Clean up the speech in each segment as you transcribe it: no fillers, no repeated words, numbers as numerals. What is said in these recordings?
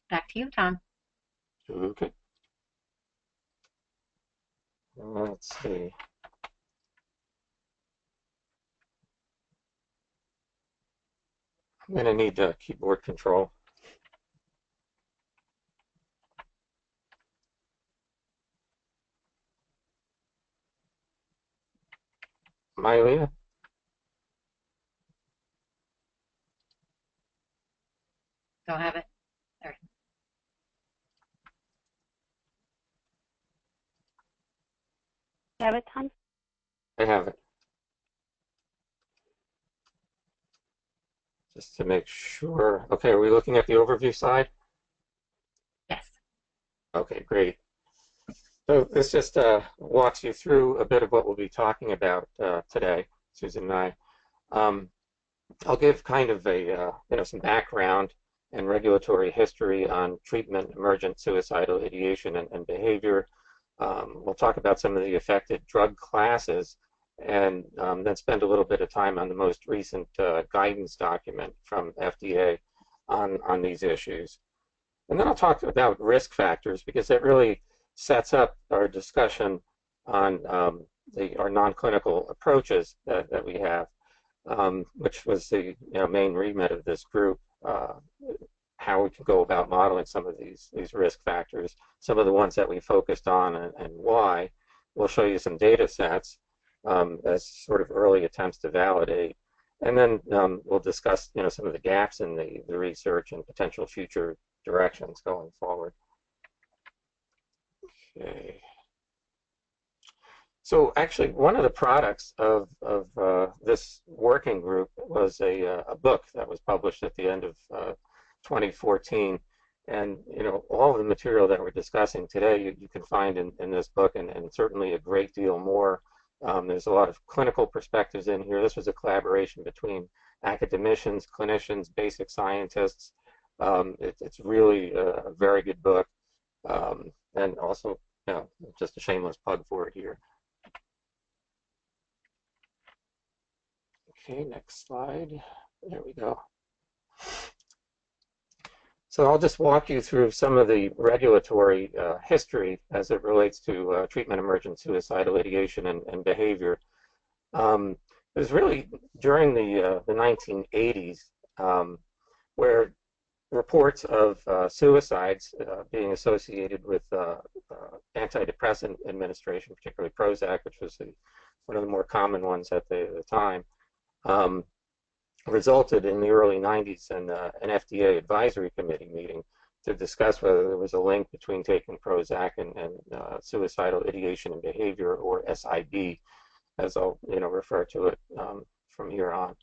Back to you, Tom. Okay. Let's see. I'm going to need keyboard control. Mylia? Don't have it. There. Have it, Tom? I have it. Just to make sure. Okay, are we looking at the overview slide? Yes. Okay, great. So this just walks you through a bit of what we'll be talking about today, Susan and I. I'll give kind of a some background and regulatory history on treatment-emergent suicidal ideation and behavior. We'll talk about some of the affected drug classes, and then spend a little bit of time on the most recent guidance document from FDA on these issues. And then I'll talk about risk factors, because that really sets up our discussion on our non-clinical approaches that we have, which was the main remit of this group, how we can go about modeling some of these risk factors, some of the ones that we focused on and why. We'll show you some data sets as sort of early attempts to validate. And then we'll discuss some of the gaps in the research and potential future directions going forward. Okay. So actually, one of the products of this working group was a book that was published at the end of 2014. And all of the material that we're discussing today, you can find in this book, and certainly a great deal more. There's a lot of clinical perspectives in here. This was a collaboration between academicians, clinicians, basic scientists. It's really a very good book, and also, just a shameless plug for it here. Okay, next slide. There we go. So I'll just walk you through some of the regulatory history as it relates to treatment-emergent suicidal ideation and behavior. It was really during the 1980s where reports of suicides being associated with antidepressant administration, particularly Prozac, which was one of the more common ones at the time, resulted in the early 90s in an FDA advisory committee meeting to discuss whether there was a link between taking Prozac and suicidal ideation and behavior, or SIB, as I'll refer to it from here on.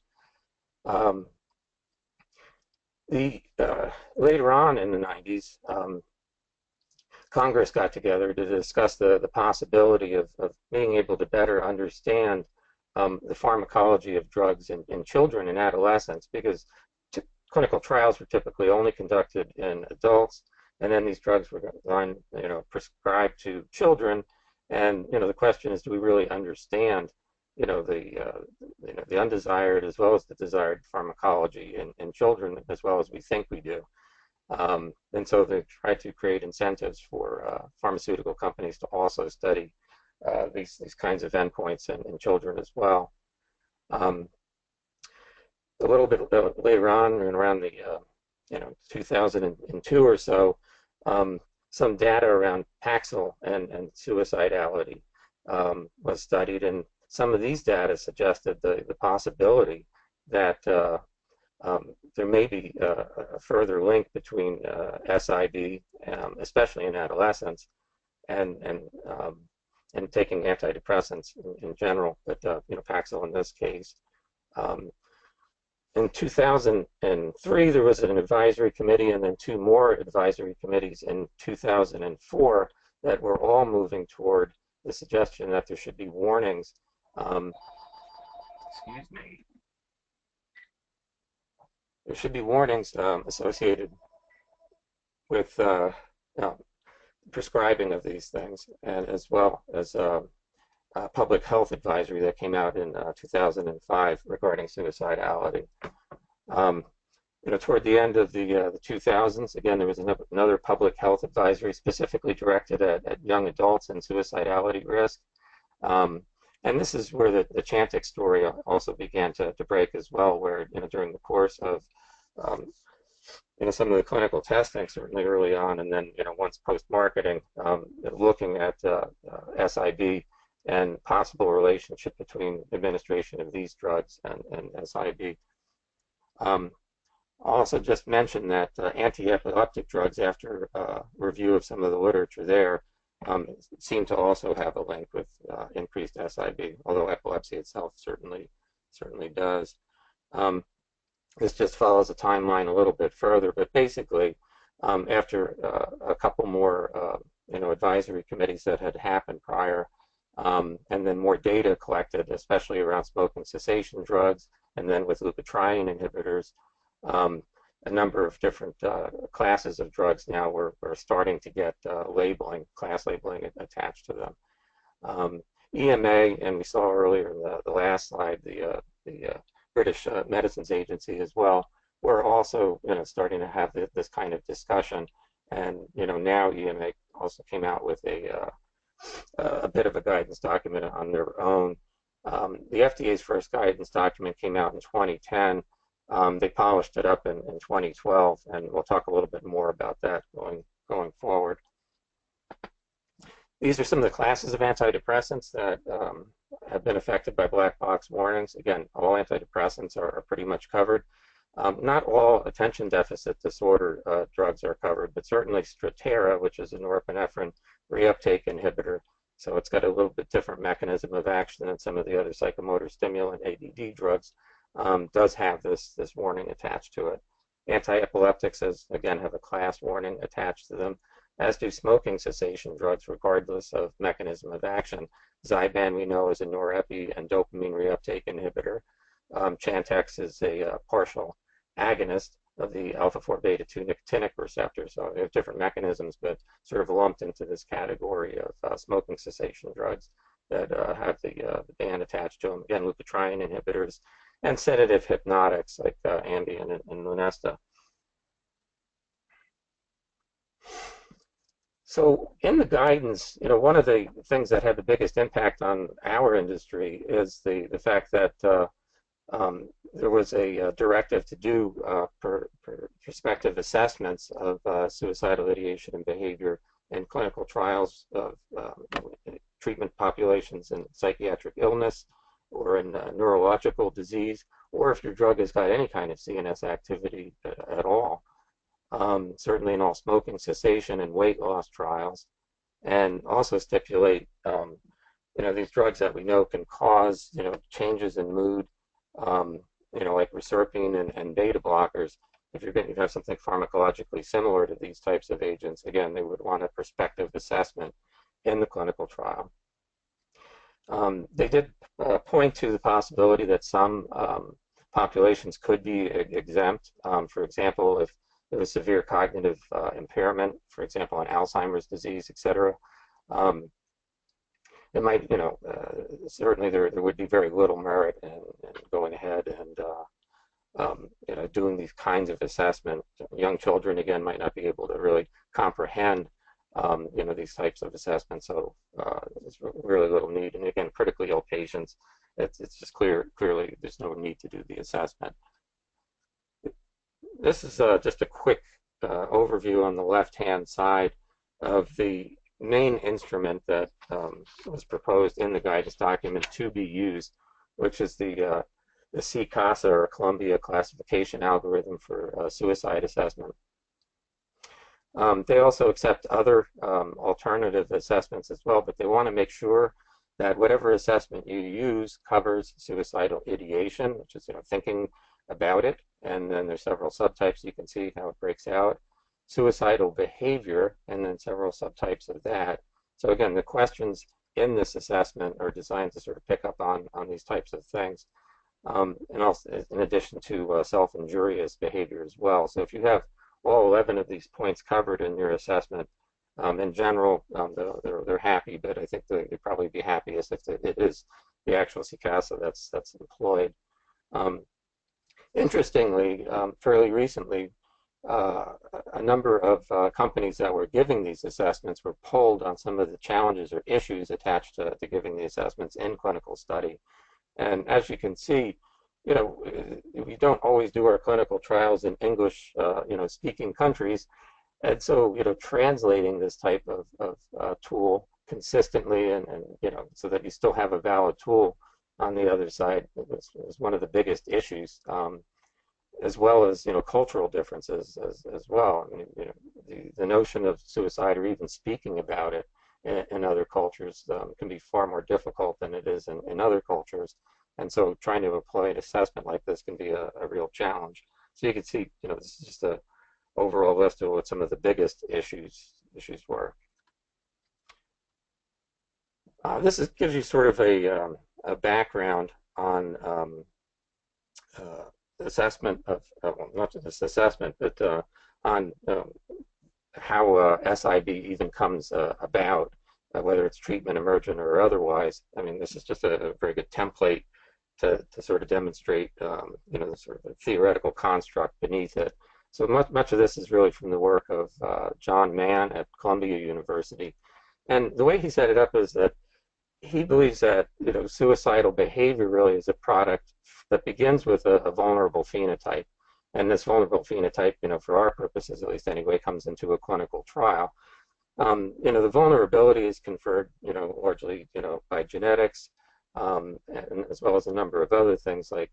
Later on in the 90s, Congress got together to discuss the possibility of being able to better understand the pharmacology of drugs in children and adolescents, because clinical trials were typically only conducted in adults, and then these drugs were prescribed to children. And the question is, do we really understand the undesired as well as the desired pharmacology in children as well as we think we do? And so they tried to create incentives for pharmaceutical companies to also study these kinds of endpoints in children as well. A little bit later on, around the 2002 or so, some data around Paxil and suicidality was studied, and some of these data suggested the possibility that there may be a further link between SIB, especially in adolescents, and taking antidepressants in general, but Paxil in this case. In 2003, there was an advisory committee, and then two more advisory committees in 2004 that were all moving toward the suggestion that there should be warnings. Excuse me. There should be warnings associated with prescribing of these things, and as well as a public health advisory that came out in 2005 regarding suicidality. toward the end of the 2000s, again, there was another public health advisory specifically directed at young adults and suicidality risk. And this is where the Chantix story also began to break as well, where during the course of some of the clinical testing, certainly early on, and then once post-marketing, looking at SIB and possible relationship between administration of these drugs and SIB. I'll also just mention that anti-epileptic drugs, after review of some of the literature there, seem to also have a link with increased SIB, although epilepsy itself certainly does. This just follows the timeline a little bit further, but basically, after a couple more advisory committees that had happened prior, and then more data collected, especially around smoking cessation drugs, and then with leukotriene inhibitors, a number of different classes of drugs now were starting to get class labeling attached to them. EMA, and we saw earlier in the last slide, the British Medicines Agency as well, were also starting to have this kind of discussion, and now EMA also came out with a bit of a guidance document on their own. The FDA's first guidance document came out in 2010. They polished it up in 2012, and we'll talk a little bit more about that going forward. These are some of the classes of antidepressants that have been affected by black box warnings. Again, all antidepressants are pretty much covered. Not all attention deficit disorder drugs are covered, but certainly Strattera, which is a norepinephrine reuptake inhibitor, so it's got a little bit different mechanism of action than some of the other psychomotor stimulant ADD drugs, does have this warning attached to it. Anti-epileptics, again, have a class warning attached to them, as do smoking cessation drugs, regardless of mechanism of action. Zyban, we know, is a norepi and dopamine reuptake inhibitor. Chantix is a partial agonist of the alpha-4 beta-2 nicotinic receptor. So they have different mechanisms, but sort of lumped into this category of smoking cessation drugs that have the band attached to them. Again, leukotriene inhibitors and sedative hypnotics like Ambien and Lunesta. So in the guidance, one of the things that had the biggest impact on our industry is the fact that there was a directive to do prospective assessments of suicidal ideation and behavior in clinical trials of treatment populations in psychiatric illness or in neurological disease, or if your drug has got any kind of CNS activity at all. Certainly in all smoking cessation and weight loss trials, and also stipulate these drugs that we know can cause changes in mood, like reserpine and beta blockers. If you're going to have something pharmacologically similar to these types of agents, again, they would want a prospective assessment in the clinical trial. They did point to the possibility that some populations could be exempt. For example, if there was severe cognitive impairment, for example, in Alzheimer's disease, etc. It might, certainly there would be very little merit in going ahead and doing these kinds of assessment. Young children, again, might not be able to really comprehend, these types of assessments. So there's really little need. And again, critically ill patients, it's just clearly there's no need to do the assessment. This is just a quick overview on the left-hand side of the main instrument that was proposed in the guidance document to be used, which is the CCASA, or Columbia Classification Algorithm for Suicide Assessment. They also accept other alternative assessments as well, but they want to make sure that whatever assessment you use covers suicidal ideation, which is thinking about it, and then there's several subtypes. You can see how it breaks out. Suicidal behavior, and then several subtypes of that. So again, the questions in this assessment are designed to sort of pick up on these types of things, and also in addition to self-injurious behavior as well. So if you have all 11 of these points covered in your assessment, in general, they're happy, but I think they'd probably be happiest if it is the actual CCASA that's employed. Interestingly, fairly recently, uh, a number of companies that were giving these assessments were polled on some of the challenges or issues attached to giving the assessments in clinical study. And as you can see, we don't always do our clinical trials in English, speaking countries. And so, translating this type of tool consistently and so that you still have a valid tool on the other side was one of the biggest issues, as well as, cultural differences as well. I mean, the notion of suicide or even speaking about it in other cultures can be far more difficult than it is in other cultures. And so trying to apply an assessment like this can be a real challenge. So you can see, this is just a overall list of what some of the biggest issues were. Gives you sort of a background on assessment of, well, not just this assessment, but on how SIB even comes about, whether it's treatment emergent or otherwise. I mean, this is just a very good template to sort of demonstrate, the sort of theoretical construct beneath it. So much of this is really from the work of John Mann at Columbia University. And the way he set it up is that he believes that, suicidal behavior really is a product that begins with a vulnerable phenotype. And this vulnerable phenotype, for our purposes at least anyway, comes into a clinical trial. The vulnerability is conferred, largely, by genetics, and as well as a number of other things like,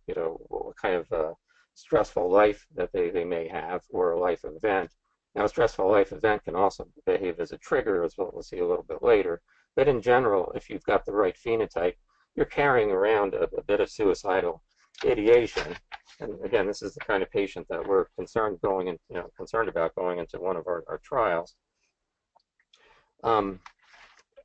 what kind of stressful life that they may have, or a life event. Now, a stressful life event can also behave as a trigger, as we'll see a little bit later. But in general, if you've got the right phenotype, you're carrying around a bit of suicidal ideation. And again, this is the kind of patient that we're concerned about going into one of our trials.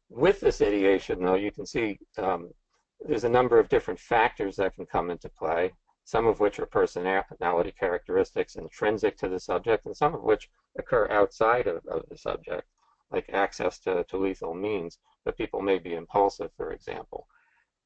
With this ideation, though, you can see there's a number of different factors that can come into play, some of which are personality characteristics intrinsic to the subject, and some of which occur outside of the subject, like access to lethal means, that people may be impulsive, for example.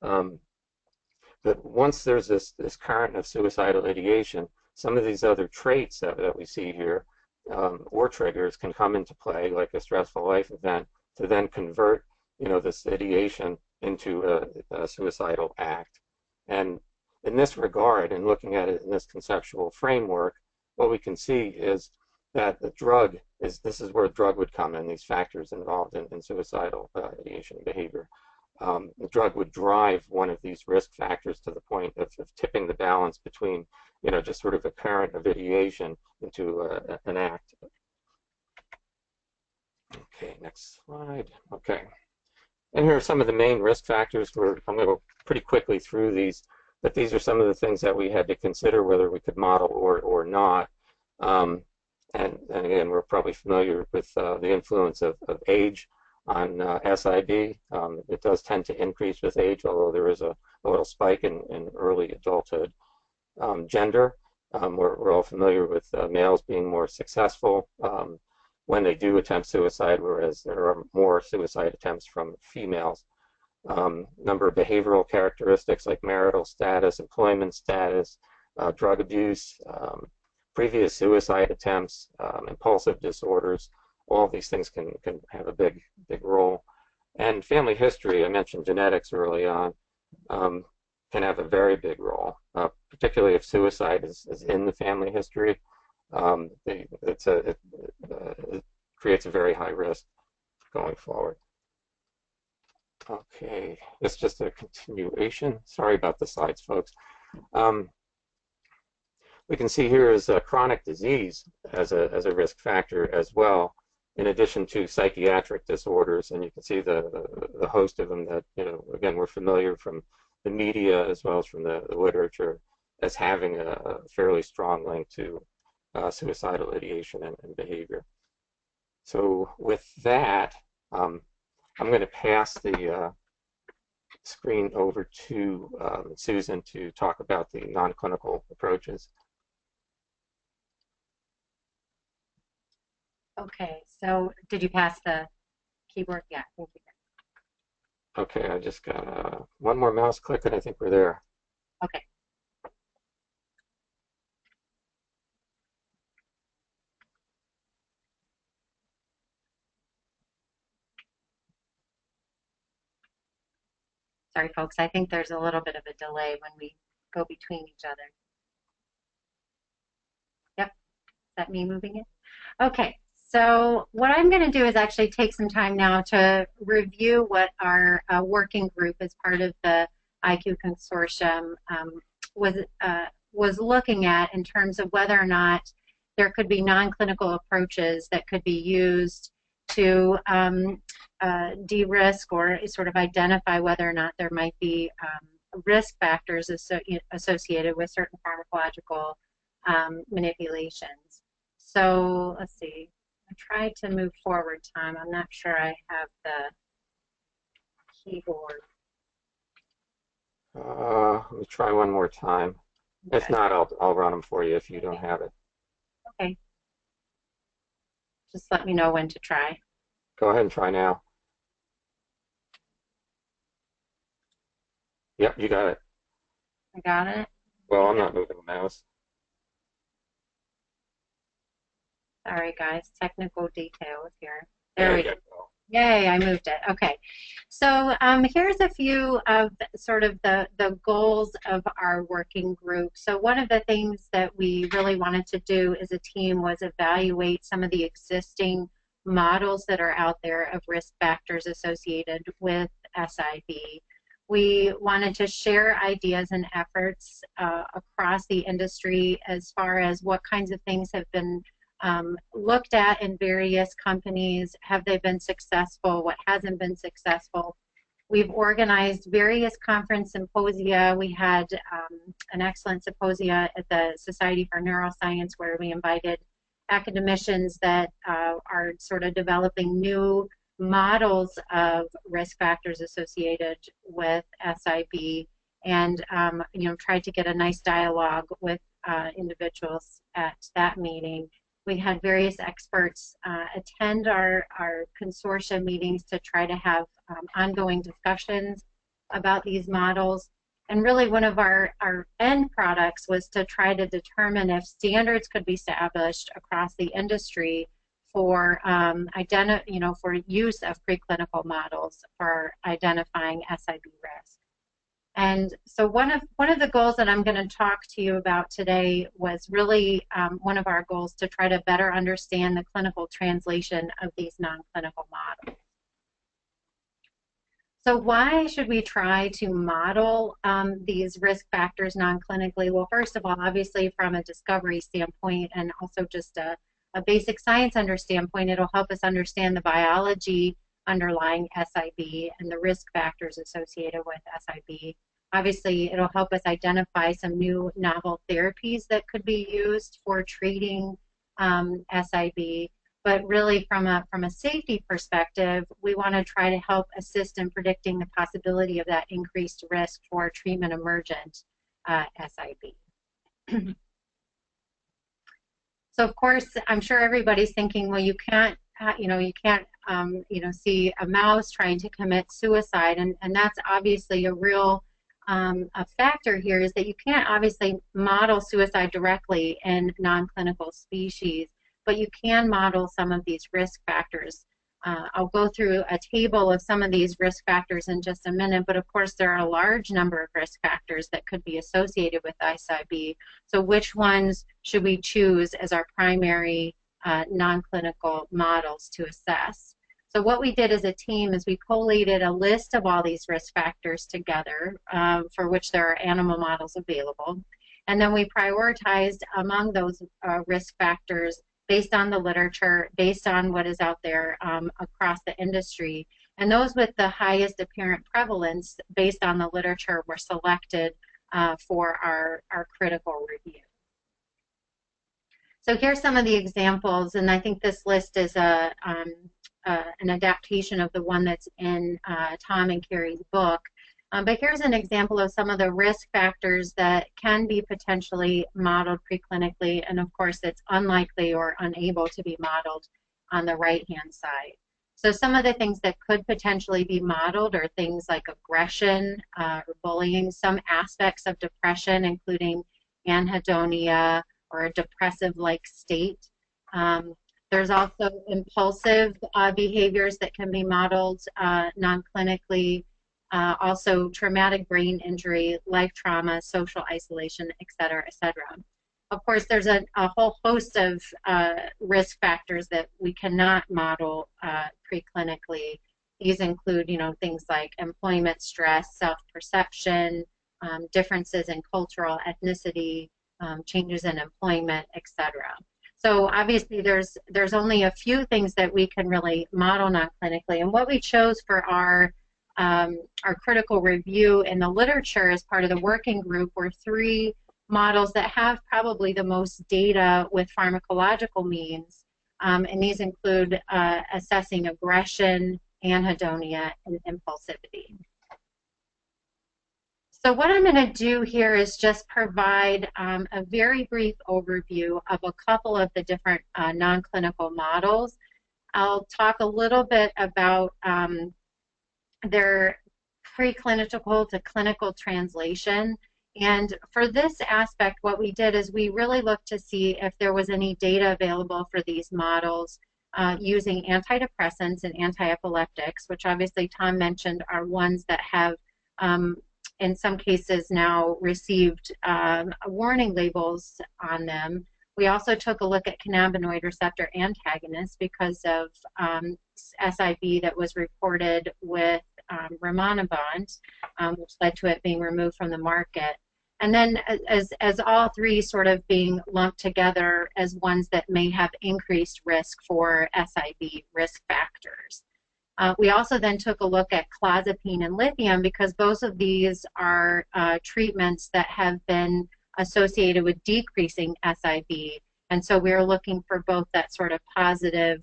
But once there's this current of suicidal ideation, some of these other traits that we see here, or triggers, can come into play, like a stressful life event, to then convert, this ideation into a suicidal act. And in this regard, and looking at it in this conceptual framework, what we can see is that this is where a drug would come in, these factors involved in suicidal ideation behavior. The drug would drive one of these risk factors to the point of tipping the balance between, just sort of a current of ideation into an act. Okay, next slide. Okay. And here are some of the main risk factors. I'm going to go pretty quickly through these, but these are some of the things that we had to consider whether we could model or not. And again, we're probably familiar with the influence of age on SIB. It does tend to increase with age, although there is a little spike in early adulthood. Gender, we're all familiar with males being more successful when they do attempt suicide, whereas there are more suicide attempts from females. Number of behavioral characteristics like marital status, employment status, drug abuse, previous suicide attempts, impulsive disorders. All of these things can have a big role. And family history, I mentioned genetics early on, can have a very big role, particularly if suicide is in the family history. It creates a very high risk going forward. Okay, it's just a continuation. Sorry about the slides, folks. We can see here is chronic disease as a risk factor as well, in addition to psychiatric disorders, and you can see the host of them that, again, we're familiar from the media as well as from the literature as having a fairly strong link to suicidal ideation and behavior. So with that, I'm going to pass the screen over to Susan to talk about the non-clinical approaches. Okay, so did you pass the keyboard? Yeah, thank you. Okay, I just got one more mouse click and I think we're there. Okay. Sorry, folks, I think there's a little bit of a delay when we go between each other. Yep, is that me moving it? Okay, so what I'm going to do is actually take some time now to review what our working group as part of the IQ Consortium was looking at in terms of whether or not there could be non-clinical approaches that could be used to de-risk or sort of identify whether or not there might be risk factors associated with certain pharmacological manipulations. So let's see, I tried to move forward, Tom. I'm not sure I have the keyboard. Let me try one more time. Okay. If not, I'll run them for you if you don't have it. Okay. Just let me know when to try. Go ahead and try now. Yep, you got it. I got it. Well, I'm not moving the mouse. Sorry, guys. Technical details here. There we go. go. Yay, I moved it. Okay. So here's a few of sort of the goals of our working group. So one of the things that we really wanted to do as a team was evaluate some of the existing models that are out there of risk factors associated with SIB. We wanted to share ideas and efforts across the industry as far as what kinds of things have been looked at in various companies. Have they been successful? What hasn't been successful? We've organized various conference symposia. We had an excellent symposia at the Society for Neuroscience where we invited academicians that are sort of developing new models of risk factors associated with SIB, and tried to get a nice dialogue with individuals at that meeting. We had various experts attend our consortium meetings to try to have ongoing discussions about these models. And really one of our end products was to try to determine if standards could be established across the industry for for use of preclinical models for identifying SIB risk. And so one of the goals that I'm going to talk to you about today was really one of our goals to try to better understand the clinical translation of these non-clinical models. So why should we try to model these risk factors non-clinically? Well, first of all, obviously from a discovery standpoint and also just a basic science standpoint, it'll help us understand the biology underlying SIB and the risk factors associated with SIB. Obviously, it'll help us identify some new novel therapies that could be used for treating SIB. But really, from a safety perspective, we want to try to help assist in predicting the possibility of that increased risk for treatment-emergent SIB. So, of course, I'm sure everybody's thinking, well, you can't see a mouse trying to commit suicide, and that's obviously a real a factor here, is that you can't obviously model suicide directly in non-clinical species, but you can model some of these risk factors. I'll go through a table of some of these risk factors in just a minute, but of course there are a large number of risk factors that could be associated with SIB. So which ones should we choose as our primary non-clinical models to assess? So what we did as a team is we collated a list of all these risk factors together for which there are animal models available. And then we prioritized among those risk factors based on the literature, based on what is out there across the industry. And those with the highest apparent prevalence based on the literature were selected for our critical review. So here's some of the examples, and I think this list is an adaptation of the one that's in Tom and Carrie's book. But here's an example of some of the risk factors that can be potentially modeled preclinically, and of course it's unlikely or unable to be modeled on the right-hand side. So some of the things that could potentially be modeled are things like aggression or bullying, some aspects of depression, including anhedonia or a depressive-like state. There's also impulsive behaviors that can be modeled non-clinically. also traumatic brain injury, life trauma, social isolation, et cetera, et cetera. Of course, there's a whole host of risk factors that we cannot model preclinically. These include, things like employment stress, self-perception, differences in cultural ethnicity, changes in employment, etc. So obviously there's only a few things that we can really model non-clinically. And what we chose for our critical review in the literature as part of the working group were 3 models that have probably the most data with pharmacological means. And these include assessing aggression, anhedonia, and impulsivity. So what I'm going to do here is just provide a very brief overview of a couple of the different non-clinical models. I'll talk a little bit about their preclinical to clinical translation. And for this aspect, what we did is we really looked to see if there was any data available for these models using antidepressants and antiepileptics, which obviously Tom mentioned are ones that have in some cases now received warning labels on them. We also took a look at cannabinoid receptor antagonists because of SIV that was reported with rimonabant, which led to it being removed from the market. And then as all 3 sort of being lumped together as ones that may have increased risk for SIV risk factors. We also then took a look at clozapine and lithium because both of these are treatments that have been associated with decreasing SIV. And so we're looking for both that sort of positive,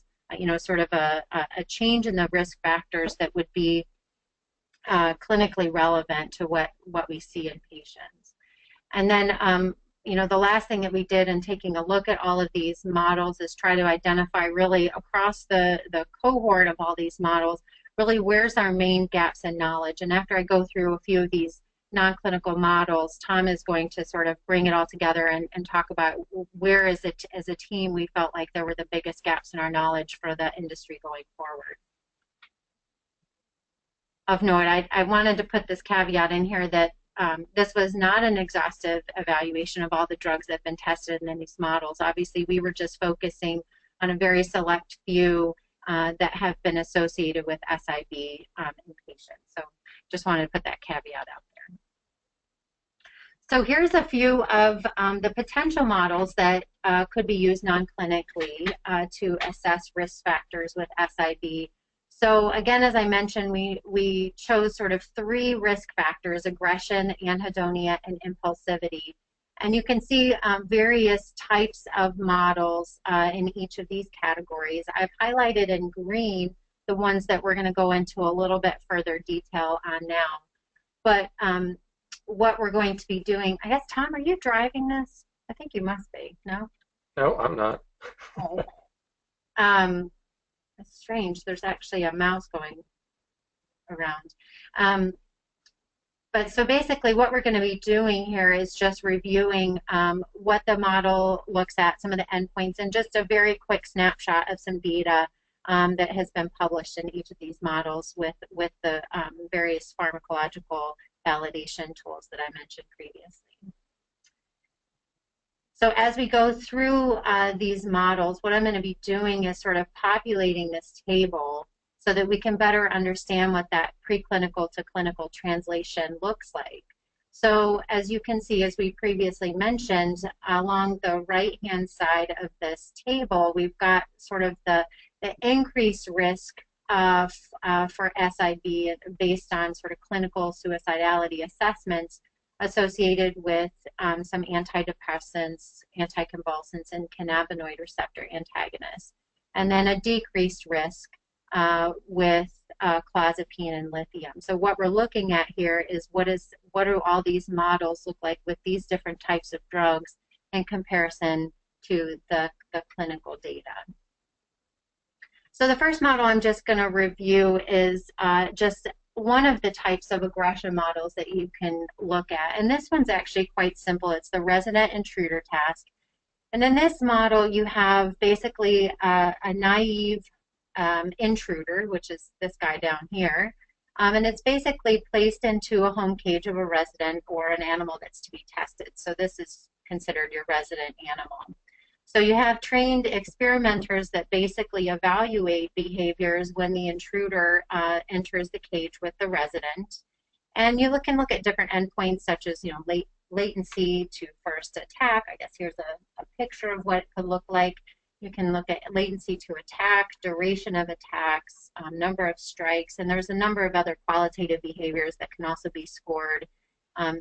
sort of a change in the risk factors that would be clinically relevant to what we see in patients. And then, the last thing that we did in taking a look at all of these models is try to identify really across the cohort of all these models, really where's our main gaps in knowledge. And after I go through a few of these non-clinical models, Tom is going to sort of bring it all together and talk about where is it as a team we felt like there were the biggest gaps in our knowledge for the industry going forward. Of note, I wanted to put this caveat in here that this was not an exhaustive evaluation of all the drugs that have been tested in these models. Obviously, we were just focusing on a very select few that have been associated with SIV in patients. So just wanted to put that caveat out there. So here's a few of the potential models that could be used non-clinically to assess risk factors with SIV. So again, as I mentioned, we chose sort of 3 risk factors: aggression, anhedonia, and impulsivity. And you can see various types of models in each of these categories. I've highlighted in green the ones that we're going to go into a little bit further detail on now. But what we're going to be doing, I guess, Tom, are you driving this? I think you must be, no? No, I'm not. It's strange. There's actually a mouse going around. But so basically what we're going to be doing here is just reviewing what the model looks at, some of the endpoints, and just a very quick snapshot of some data that has been published in each of these models with the various pharmacological validation tools that I mentioned previously. So as we go through these models, what I'm going to be doing is sort of populating this table so that we can better understand what that preclinical to clinical translation looks like. So as you can see, as we previously mentioned, along the right-hand side of this table, we've got sort of the increased risk for SIV based on sort of clinical suicidality assessments associated with some antidepressants, anticonvulsants, and cannabinoid receptor antagonists. And then a decreased risk with clozapine and lithium. So what we're looking at here is what do all these models look like with these different types of drugs in comparison to the clinical data. So the first model I'm just going to review is just one of the types of aggression models that you can look at. And this one's actually quite simple. It's the resident intruder task. And in this model, you have basically a naive intruder, which is this guy down here, And it's basically placed into a home cage of a resident or an animal that's to be tested. So this is considered your resident animal. So you have trained experimenters that basically evaluate behaviors when the intruder enters the cage with the resident. And you can look at different endpoints such as, latency to first attack. I guess here's a picture of what it could look like. You can look at latency to attack, duration of attacks, number of strikes, and there's a number of other qualitative behaviors that can also be scored,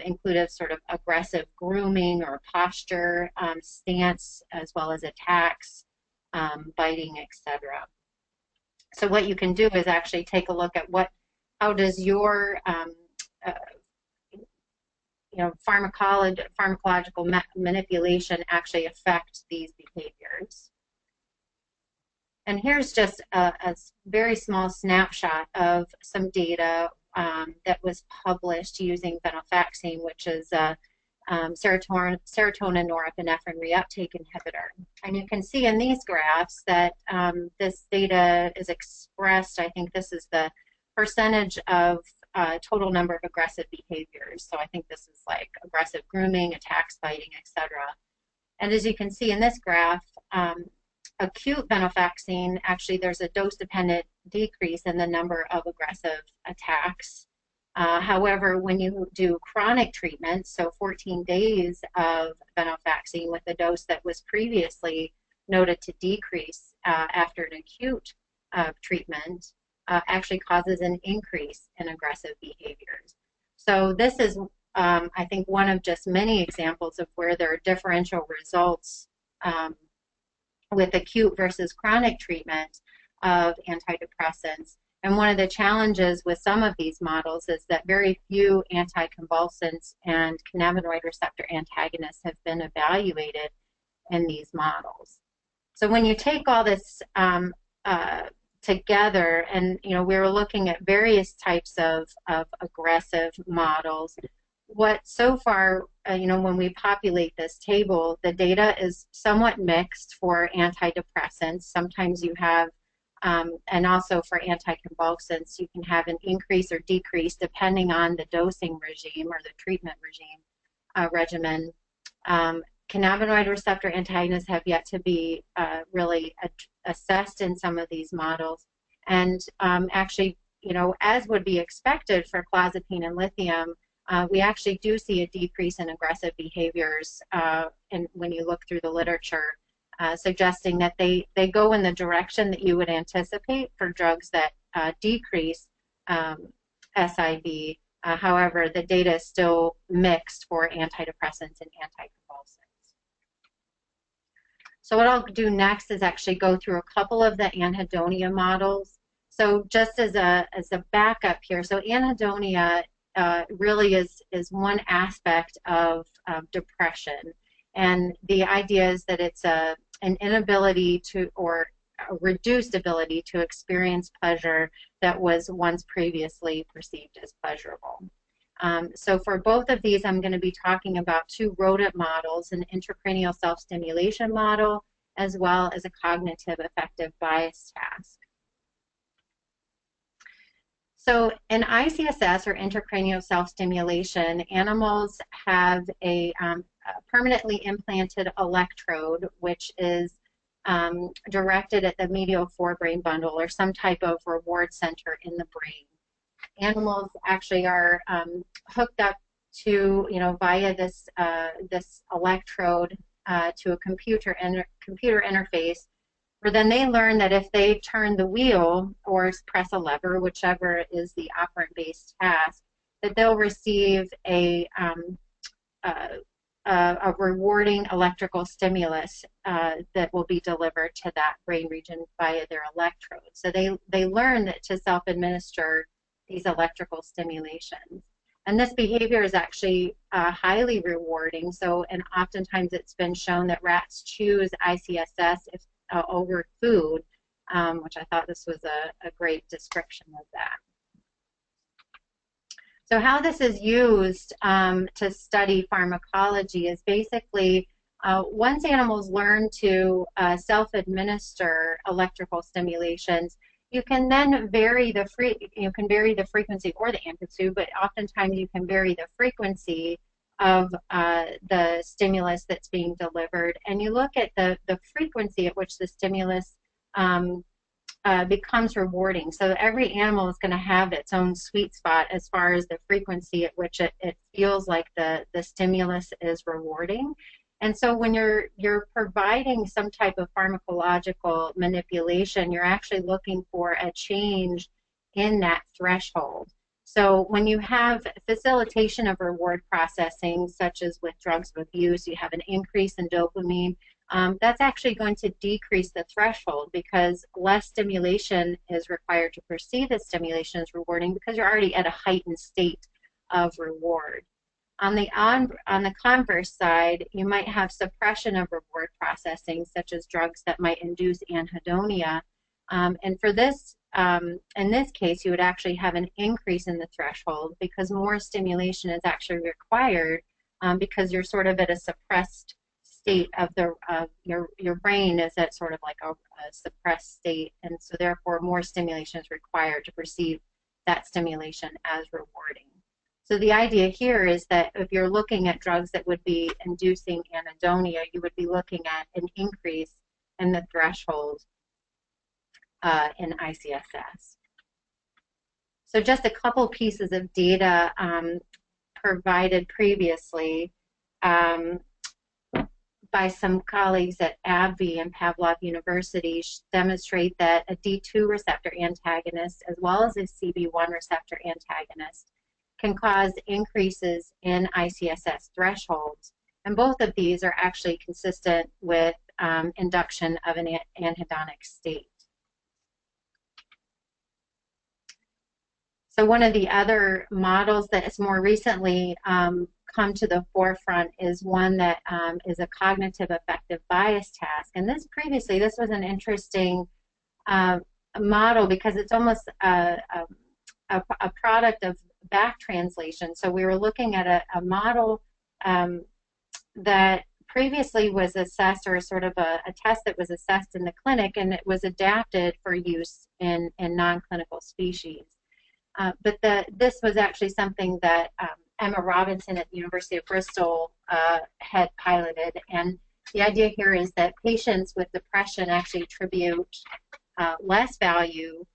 including sort of aggressive grooming or posture, stance, as well as attacks, biting, etc. So what you can do is actually take a look at how does your pharmacological manipulation actually affect these behaviors. And here's just a very small snapshot of some data that was published using venlafaxine, which is a serotonin norepinephrine reuptake inhibitor. And you can see in these graphs that this data is expressed. I think this is the percentage of total number of aggressive behaviors. So I think this is like aggressive grooming, attacks, biting, etc. And as you can see in this graph, acute venlafaxine, actually there's a dose-dependent decrease in the number of aggressive attacks. However, when you do chronic treatment, so 14 days of venlafaxine with a dose that was previously noted to decrease after an acute treatment, actually causes an increase in aggressive behaviors. So this is, I think, one of just many examples of where there are differential results with acute versus chronic treatment of antidepressants. And one of the challenges with some of these models is that very few anticonvulsants and cannabinoid receptor antagonists have been evaluated in these models. So when you take all this together, and we were looking at various types of aggressive models, what so far, when we populate this table, the data is somewhat mixed for antidepressants. Sometimes you have, and also for anticonvulsants, you can have an increase or decrease depending on the dosing regime or the treatment regimen. Cannabinoid receptor antagonists have yet to be really assessed in some of these models. And actually, as would be expected for clozapine and lithium, we actually do see a decrease in aggressive behaviors when you look through the literature, suggesting that they go in the direction that you would anticipate for drugs that decrease SIB. However, the data is still mixed for antidepressants and anticonvulsants. So what I'll do next is actually go through a couple of the anhedonia models. So just as a backup here, so anhedonia really is one aspect of depression, and the idea is that it's an inability to, or a reduced ability to experience pleasure that was once previously perceived as pleasurable. So for both of these, I'm going to be talking about two rodent models, an intracranial self-stimulation model, as well as a cognitive affective bias task. So in ICSS, or intracranial self-stimulation, animals have a permanently implanted electrode, which is directed at the medial forebrain bundle, or some type of reward center in the brain. Animals actually are hooked up to, via this this electrode to a computer interface, where then they learn that if they turn the wheel or press a lever, whichever is the operant-based task, that they'll receive a rewarding electrical stimulus that will be delivered to that brain region via their electrode. So they learn that to self-administer these electrical stimulations. And this behavior is actually highly rewarding. So, and oftentimes it's been shown that rats choose ICSS over food, which I thought this was a great description of that. So how this is used to study pharmacology is basically once animals learn to self-administer electrical stimulations, You can then vary the frequency or the amplitude, but oftentimes you can vary the frequency of the stimulus that's being delivered, and you look at the frequency at which the stimulus becomes rewarding. So every animal is going to have its own sweet spot as far as the frequency at which it feels like the stimulus is rewarding. And so when you're providing some type of pharmacological manipulation, you're actually looking for a change in that threshold. So when you have facilitation of reward processing, such as with drugs of abuse, you have an increase in dopamine. That's actually going to decrease the threshold because less stimulation is required to perceive the stimulation as rewarding because you're already at a heightened state of reward. On the converse side, you might have suppression of reward processing, such as drugs that might induce anhedonia. And for this, in this case, you would actually have an increase in the threshold because more stimulation is actually required because you're sort of at a suppressed state of your brain is at sort of like a suppressed state, and so therefore more stimulation is required to perceive that stimulation as rewarding. So the idea here is that if you're looking at drugs that would be inducing anhedonia, you would be looking at an increase in the threshold in ICSS. So just a couple pieces of data provided previously by some colleagues at AbbVie and Pavlov University demonstrate that a D2 receptor antagonist as well as a CB1 receptor antagonist can cause increases in ICSS thresholds. And both of these are actually consistent with induction of an anhedonic state. So one of the other models that has more recently come to the forefront is one that is a cognitive affective bias task. And this was an interesting model because it's almost a product of back translation. So we were looking at a model that previously was assessed, or sort of a test that was assessed in the clinic, and it was adapted for use in non-clinical species. But this was actually something that Emma Robinson at the University of Bristol had piloted. And the idea here is that patients with depression actually attribute less value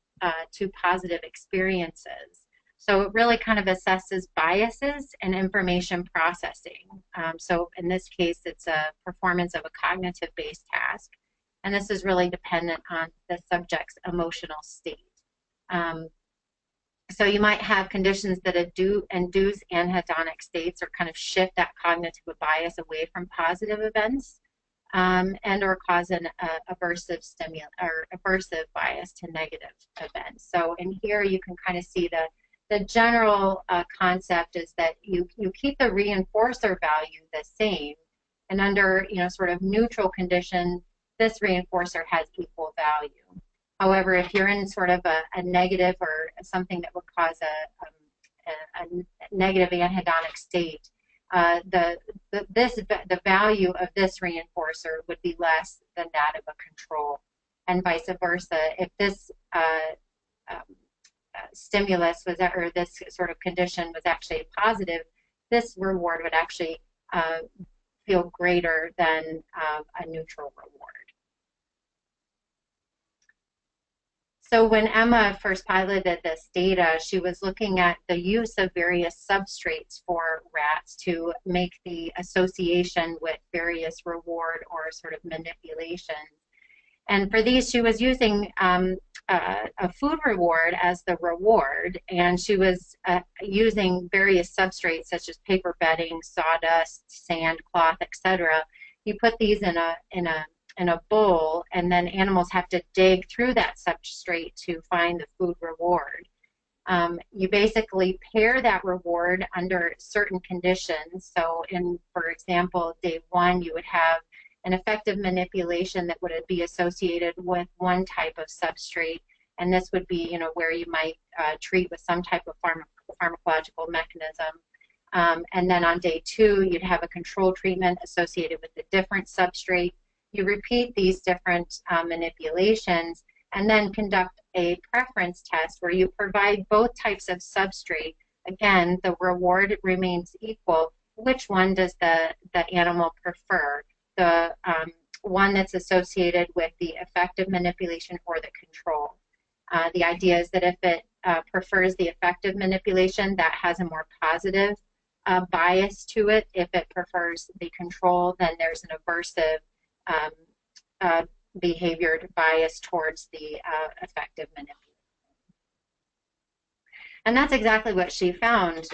to positive experiences. So it really kind of assesses biases and information processing. So in this case, it's a performance of a cognitive-based task. And this is really dependent on the subject's emotional state. So you might have conditions that induce anhedonic states or kind of shift that cognitive bias away from positive events and or cause an aversive bias to negative events. So in here you can kind of see the general concept is that you keep the reinforcer value the same, and under sort of neutral condition, this reinforcer has equal value. However, if you're in sort of a negative or something that would cause a negative anhedonic state, the value of this reinforcer would be less than that of a control, and vice versa. If this stimulus was, or this sort of condition was actually positive, this reward would actually feel greater than a neutral reward. So when Emma first piloted this data, she was looking at the use of various substrates for rats to make the association with various reward or sort of manipulation. And for these, she was using a food reward as the reward, and she was using various substrates such as paper bedding, sawdust, sand, cloth, etc. You put these in a bowl, and then animals have to dig through that substrate to find the food reward. You basically pair that reward under certain conditions. So for example, day 1, you would have an effective manipulation that would be associated with one type of substrate, and this would be where you might treat with some type of pharmacological mechanism. And then on day 2, you'd have a control treatment associated with a different substrate. You repeat these different manipulations, and then conduct a preference test where you provide both types of substrate. Again, the reward remains equal. Which one does the animal prefer? The one that's associated with the effective manipulation or the control. The idea is that if it prefers the effective manipulation, that has a more positive bias to it. If it prefers the control, then there's an aversive behavior bias towards the effective manipulation. And that's exactly what she found.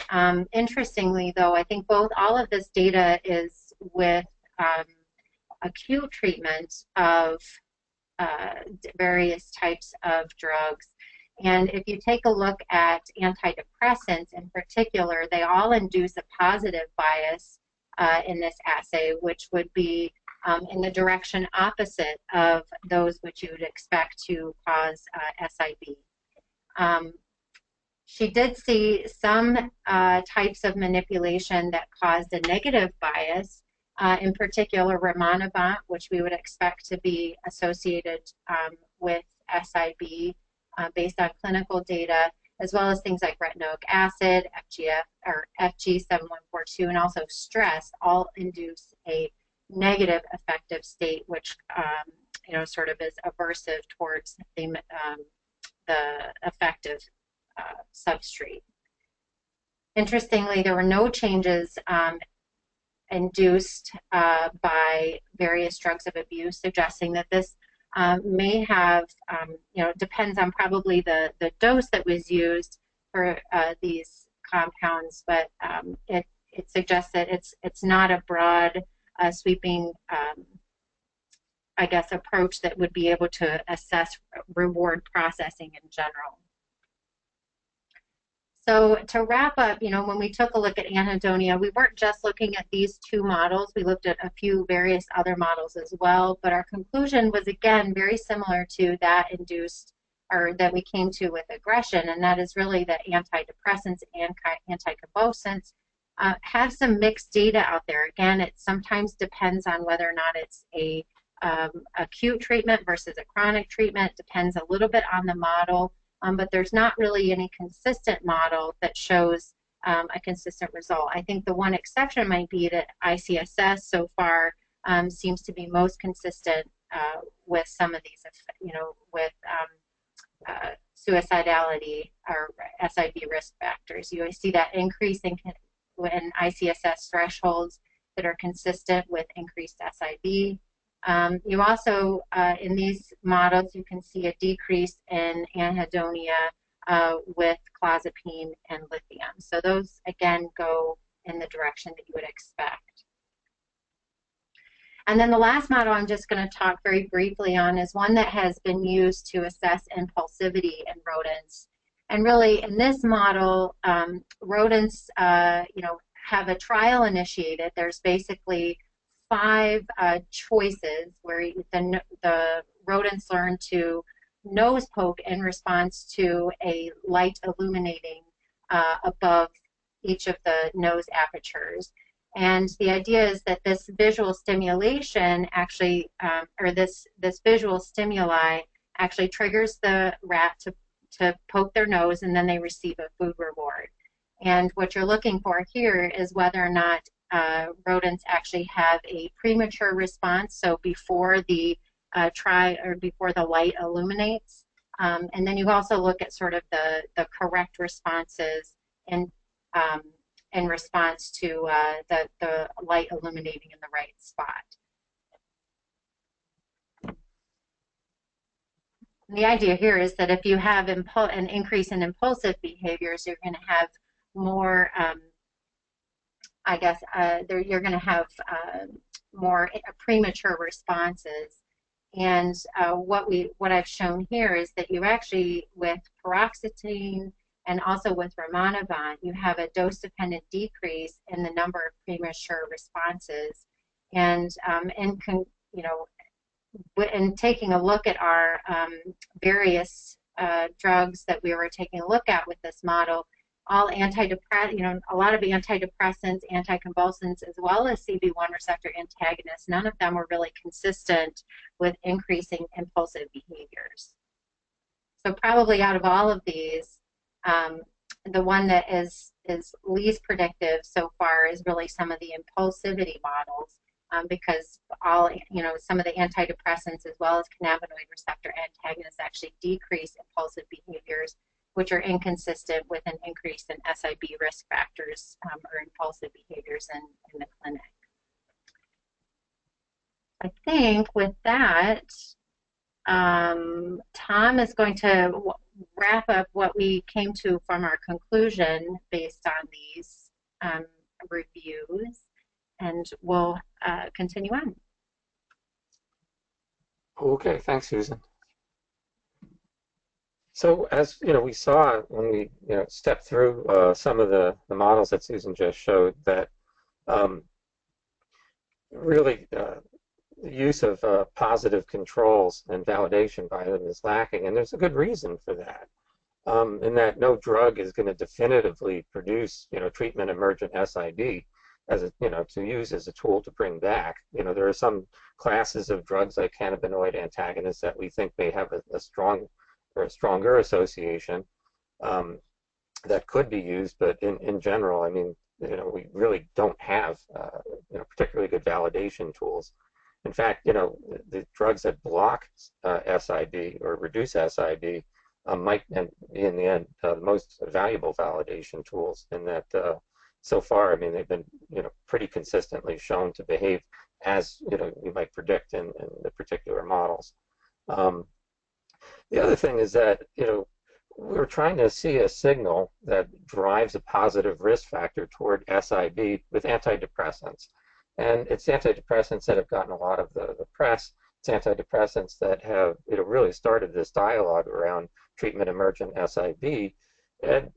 Interestingly, though, I think all of this data is with acute treatment of various types of drugs. And if you take a look at antidepressants in particular, they all induce a positive bias in this assay, which would be in the direction opposite of those which you would expect to cause SIB. She did see some types of manipulation that caused a negative bias, in particular rimonabant, which we would expect to be associated with SIB based on clinical data, as well as things like retinoic acid, FG7142, and also stress, all induce a negative affective state, which sort of is aversive towards the effective substrate. Interestingly, there were no changes induced by various drugs of abuse, suggesting that this may have, it depends on probably the dose that was used for these compounds, but it suggests that it's not a broad, sweeping, I guess, approach that would be able to assess reward processing in general. So to wrap up, when we took a look at anhedonia, we weren't just looking at these two models. We looked at a few various other models as well, but our conclusion was, again, very similar to that induced, or that we came to with aggression, and that is really that antidepressants and anticonvulsants have some mixed data out there. Again, it sometimes depends on whether or not it's a acute treatment versus a chronic treatment. Depends a little bit on the model. But there's not really any consistent model that shows a consistent result. I think the one exception might be that ICSS so far seems to be most consistent with some of these, with suicidality or SIB risk factors. You see that increase in ICSS thresholds that are consistent with increased SIB. You also, in these models, you can see a decrease in anhedonia with clozapine and lithium. So those, again, go in the direction that you would expect. And then the last model I'm just going to talk very briefly on is one that has been used to assess impulsivity in rodents. And really, in this model, rodents, have a trial initiated. There's basically 5 choices where the rodents learn to nose poke in response to a light illuminating above each of the nose apertures. And the idea is that this visual stimulation actually, or this visual stimuli actually triggers the rat to poke their nose, and then they receive a food reward. And what you're looking for here is whether or not rodents actually have a premature response, so before the before the light illuminates, and then you also look at sort of the correct responses in response to the light illuminating in the right spot. And the idea here is that if you have an increase in impulsive behaviors, you're going to have more you're going to have more premature responses. And what I've shown here is that you actually, with paroxetine and also with rimonabant, you have a dose-dependent decrease in the number of premature responses. And in taking a look at our various drugs that we were taking a look at with this model, a lot of antidepressants, anticonvulsants, as well as CB1 receptor antagonists, none of them were really consistent with increasing impulsive behaviors. So probably out of all of these, the one that is least predictive so far is really some of the impulsivity models, because some of the antidepressants as well as cannabinoid receptor antagonists actually decrease impulsive behaviors, which are inconsistent with an increase in SIB risk factors or impulsive behaviors in the clinic. I think with that, Tom is going to wrap up what we came to from our conclusion based on these reviews, and we'll continue on. Okay, thanks, Susan. So as we saw when we stepped through some of the models that Susan just showed, that really the use of positive controls and validation by them is lacking, and there's a good reason for that. In that no drug is going to definitively produce treatment-emergent SID as to use as a tool to bring back. There are some classes of drugs like cannabinoid antagonists that we think may have a strong or a stronger association that could be used, but in general, I mean, we really don't have particularly good validation tools. In fact, the drugs that block SID or reduce SID might be in the end the most valuable validation tools, in that so far, I mean, they've been pretty consistently shown to behave as you might predict in the particular models. The other thing is that we're trying to see a signal that drives a positive risk factor toward SID with antidepressants. And it's antidepressants that have gotten a lot of the press. It's antidepressants that have really started this dialogue around treatment-emergent SID. And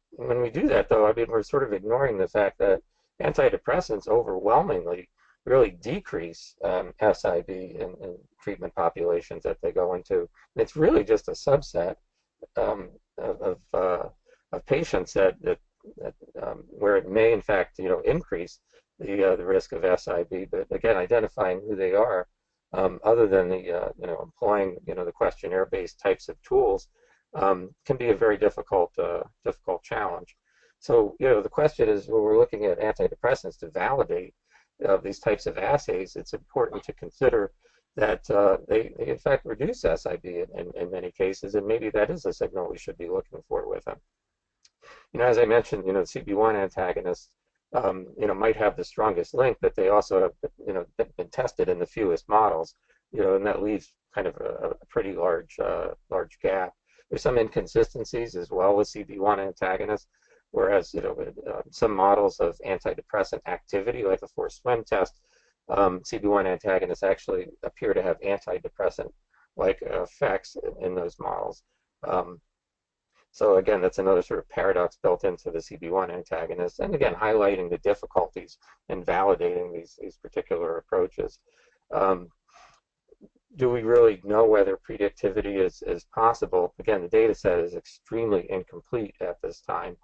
when we do that, though, I mean, we're sort of ignoring the fact that antidepressants overwhelmingly really decrease SID in treatment populations that they go into. And it's really just a subset of patients that where it may, in fact, increase the risk of SID. But again, identifying who they are, other than the employing the questionnaire-based types of tools, can be a very difficult challenge. So the question is, when we're looking at antidepressants to validate these types of assays, it's important to consider that they in fact reduce SID in many cases, and maybe that is a signal we should be looking for with them. As I mentioned, the CB1 antagonists might have the strongest link, but they also have been tested in the fewest models, and that leaves kind of a pretty large gap. There's some inconsistencies as well with CB1 antagonists, whereas some models of antidepressant activity, like the forced swim test, CB1 antagonists actually appear to have antidepressant-like effects in those models. So again, that's another sort of paradox built into the CB1 antagonists, and again, highlighting the difficulties in validating these particular approaches. Do we really know whether predictivity is possible? Again, the data set is extremely incomplete at this time,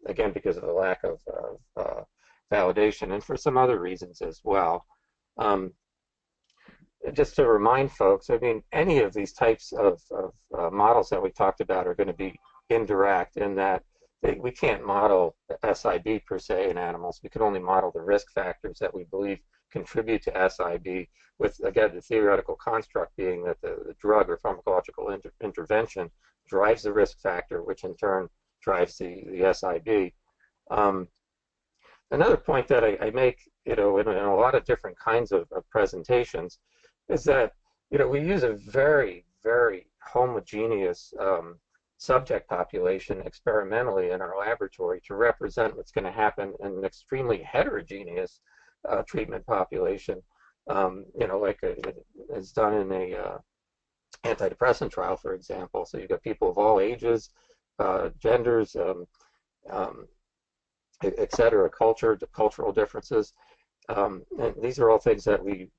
again, because of the lack of validation, and for some other reasons as well. Just to remind folks, I mean, any of these types of models that we talked about are going to be indirect, in that we can't model SID per se in animals. We can only model the risk factors that we believe contribute to SID, with, again, the theoretical construct being that the drug or pharmacological intervention drives the risk factor, which in turn drives the SID. Another point that I make, in a lot of different kinds of presentations, is that we use a very, very homogeneous subject population experimentally in our laboratory to represent what's going to happen in an extremely heterogeneous treatment population, like is done in a antidepressant trial, for example. So you've got people of all ages, genders, et cetera, cultural differences. And these are all things that we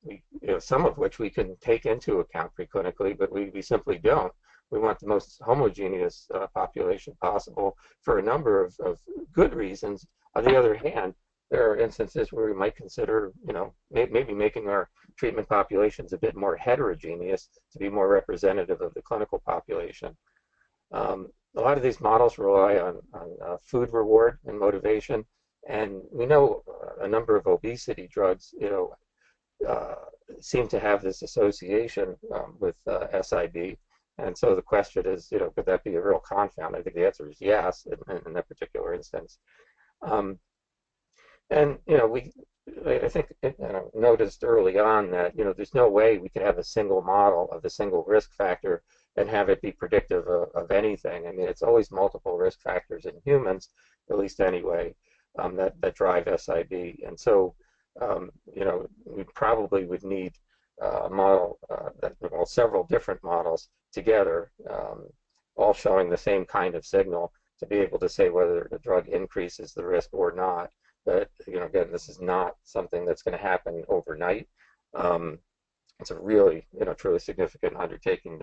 some of which we can take into account preclinically, but we simply don't. We want the most homogeneous population possible for a number of good reasons. On the other hand, there are instances where we might consider, maybe making our treatment populations a bit more heterogeneous to be more representative of the clinical population. A lot of these models rely on food reward and motivation, and we know a number of obesity drugs, seem to have this association with SID. And so the question is, could that be a real confound? I think the answer is yes in that particular instance. And I think noticed early on that there's no way we could have a single model of a single risk factor and have it be predictive of anything. I mean, it's always multiple risk factors in humans, at least anyway, that drive SID. And so we probably would need a model several different models together, all showing the same kind of signal to be able to say whether the drug increases the risk or not. But again, this is not something that's going to happen overnight. It's a really, truly significant undertaking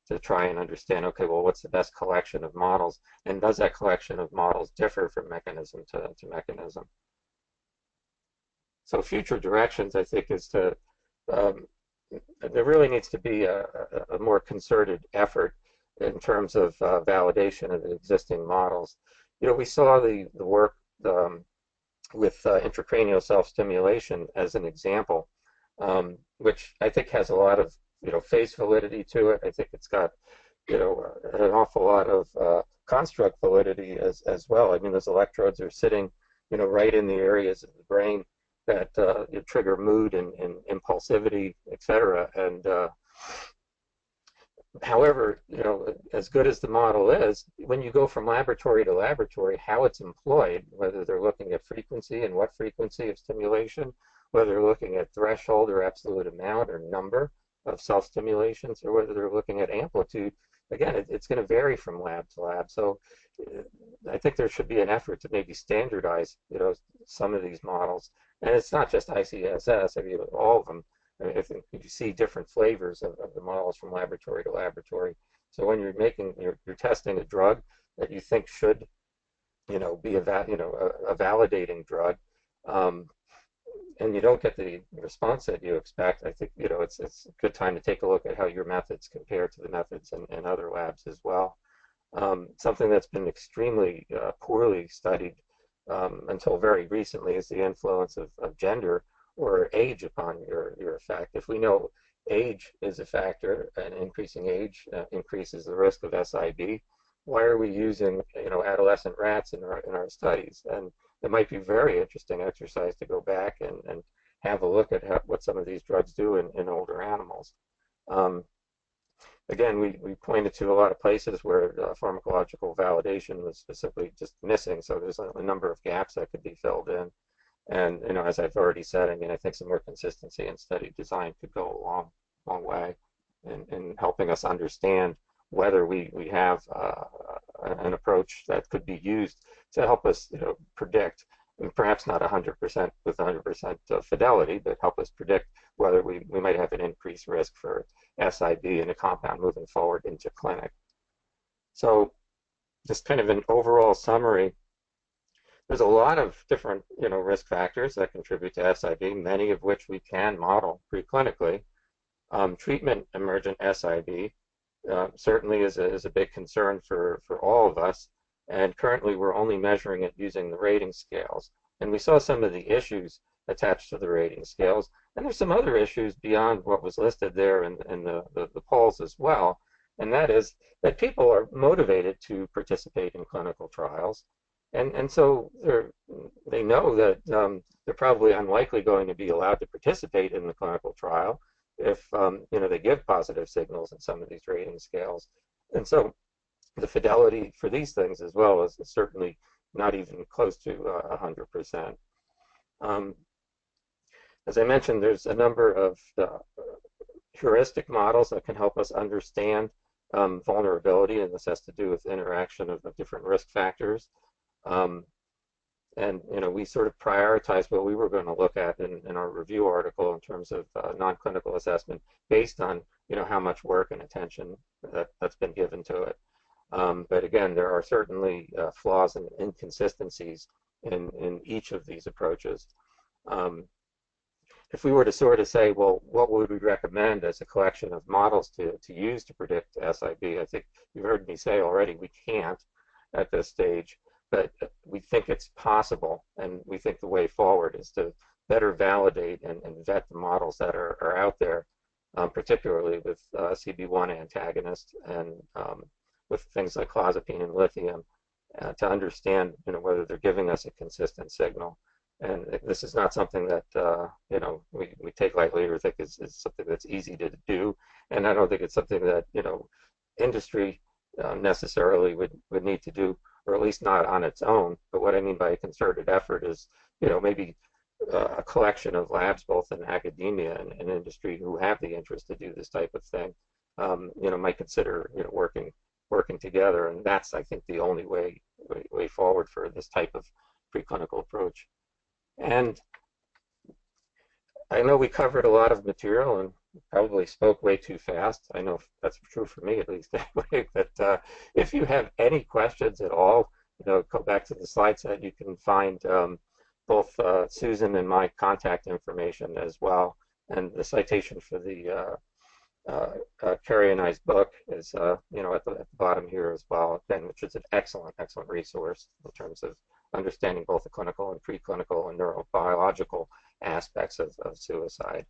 to try and understand, okay, well, what's the best collection of models, and does that collection of models differ from mechanism to mechanism? So future directions, I think, is to there really needs to be a more concerted effort in terms of validation of the existing models. We saw the work with intracranial self-stimulation as an example, which I think has a lot of face validity to it. I think it's got an awful lot of construct validity as well. I mean, those electrodes are sitting right in the areas of the brain that trigger mood and impulsivity, etc. And however, as good as the model is, when you go from laboratory to laboratory, how it's employed, whether they're looking at frequency and what frequency of stimulation, whether they're looking at threshold or absolute amount or number of self-stimulations, or whether they're looking at amplitude, again, it's going to vary from lab to lab. So I think there should be an effort to maybe standardize, some of these models. And it's not just ICSS. I mean, all of them. I mean, I think you see different flavors of the models from laboratory to laboratory. So when you're testing a drug that you think should, be a validating drug, and you don't get the response that you expect, I think it's a good time to take a look at how your methods compare to the methods in other labs as well. Something that's been extremely poorly studied until very recently is the influence of gender or age upon your effect. If we know age is a factor, and increasing age increases the risk of SID, why are we using adolescent rats in our studies? And it might be very interesting exercise to go back and have a look at what some of these drugs do in older animals. Again, we pointed to a lot of places where pharmacological validation was specifically just missing, so there's a number of gaps that could be filled in. And as I've already said, I mean, I think some more consistency in study design could go a long way in helping us understand whether we have an approach that could be used to help us predict, and perhaps not 100% with 100% fidelity, but help us predict whether we might have an increased risk for SID in a compound moving forward into clinic. So just kind of an overall summary, there's a lot of different risk factors that contribute to SID, many of which we can model preclinically. Treatment-emergent SID certainly is a big concern for all of us, and currently we're only measuring it using the rating scales. And we saw some of the issues attached to the rating scales, and there's some other issues beyond what was listed there in the polls as well, and that is that people are motivated to participate in clinical trials, and so they know that they're probably unlikely going to be allowed to participate in the clinical trial if they give positive signals in some of these rating scales. And so the fidelity for these things as well is certainly not even close to 100%. As I mentioned, there's a number of heuristic models that can help us understand vulnerability, and this has to do with interaction of different risk factors. And we sort of prioritized what we were going to look at in our review article in terms of non-clinical assessment based on how much work and attention that's been given to it. But again, there are certainly flaws and inconsistencies in each of these approaches. If we were to sort of say, well, what would we recommend as a collection of models to use to predict SIB? I think you've heard me say already we can't at this stage, but we think it's possible, and we think the way forward is to better validate and vet the models that are out there, particularly with CB1 antagonists and with things like clozapine and lithium, to understand whether they're giving us a consistent signal. And this is not something that we take lightly or think is something that's easy to do. And I don't think it's something that industry necessarily would need to do, or at least not on its own. But what I mean by a concerted effort is maybe a collection of labs, both in academia and industry, who have the interest to do this type of thing, might consider working together. And that's, I think, the only way forward for this type of preclinical approach. And I know we covered a lot of material and probably spoke way too fast. I know that's true for me, at least, anyway. But if you have any questions at all, go back to the slide set. You can find both Susan and my contact information as well. And the citation for the Carrie and I's book is at the bottom here as well, again, which is an excellent resource in terms of understanding both the clinical and preclinical and neurobiological aspects of suicide.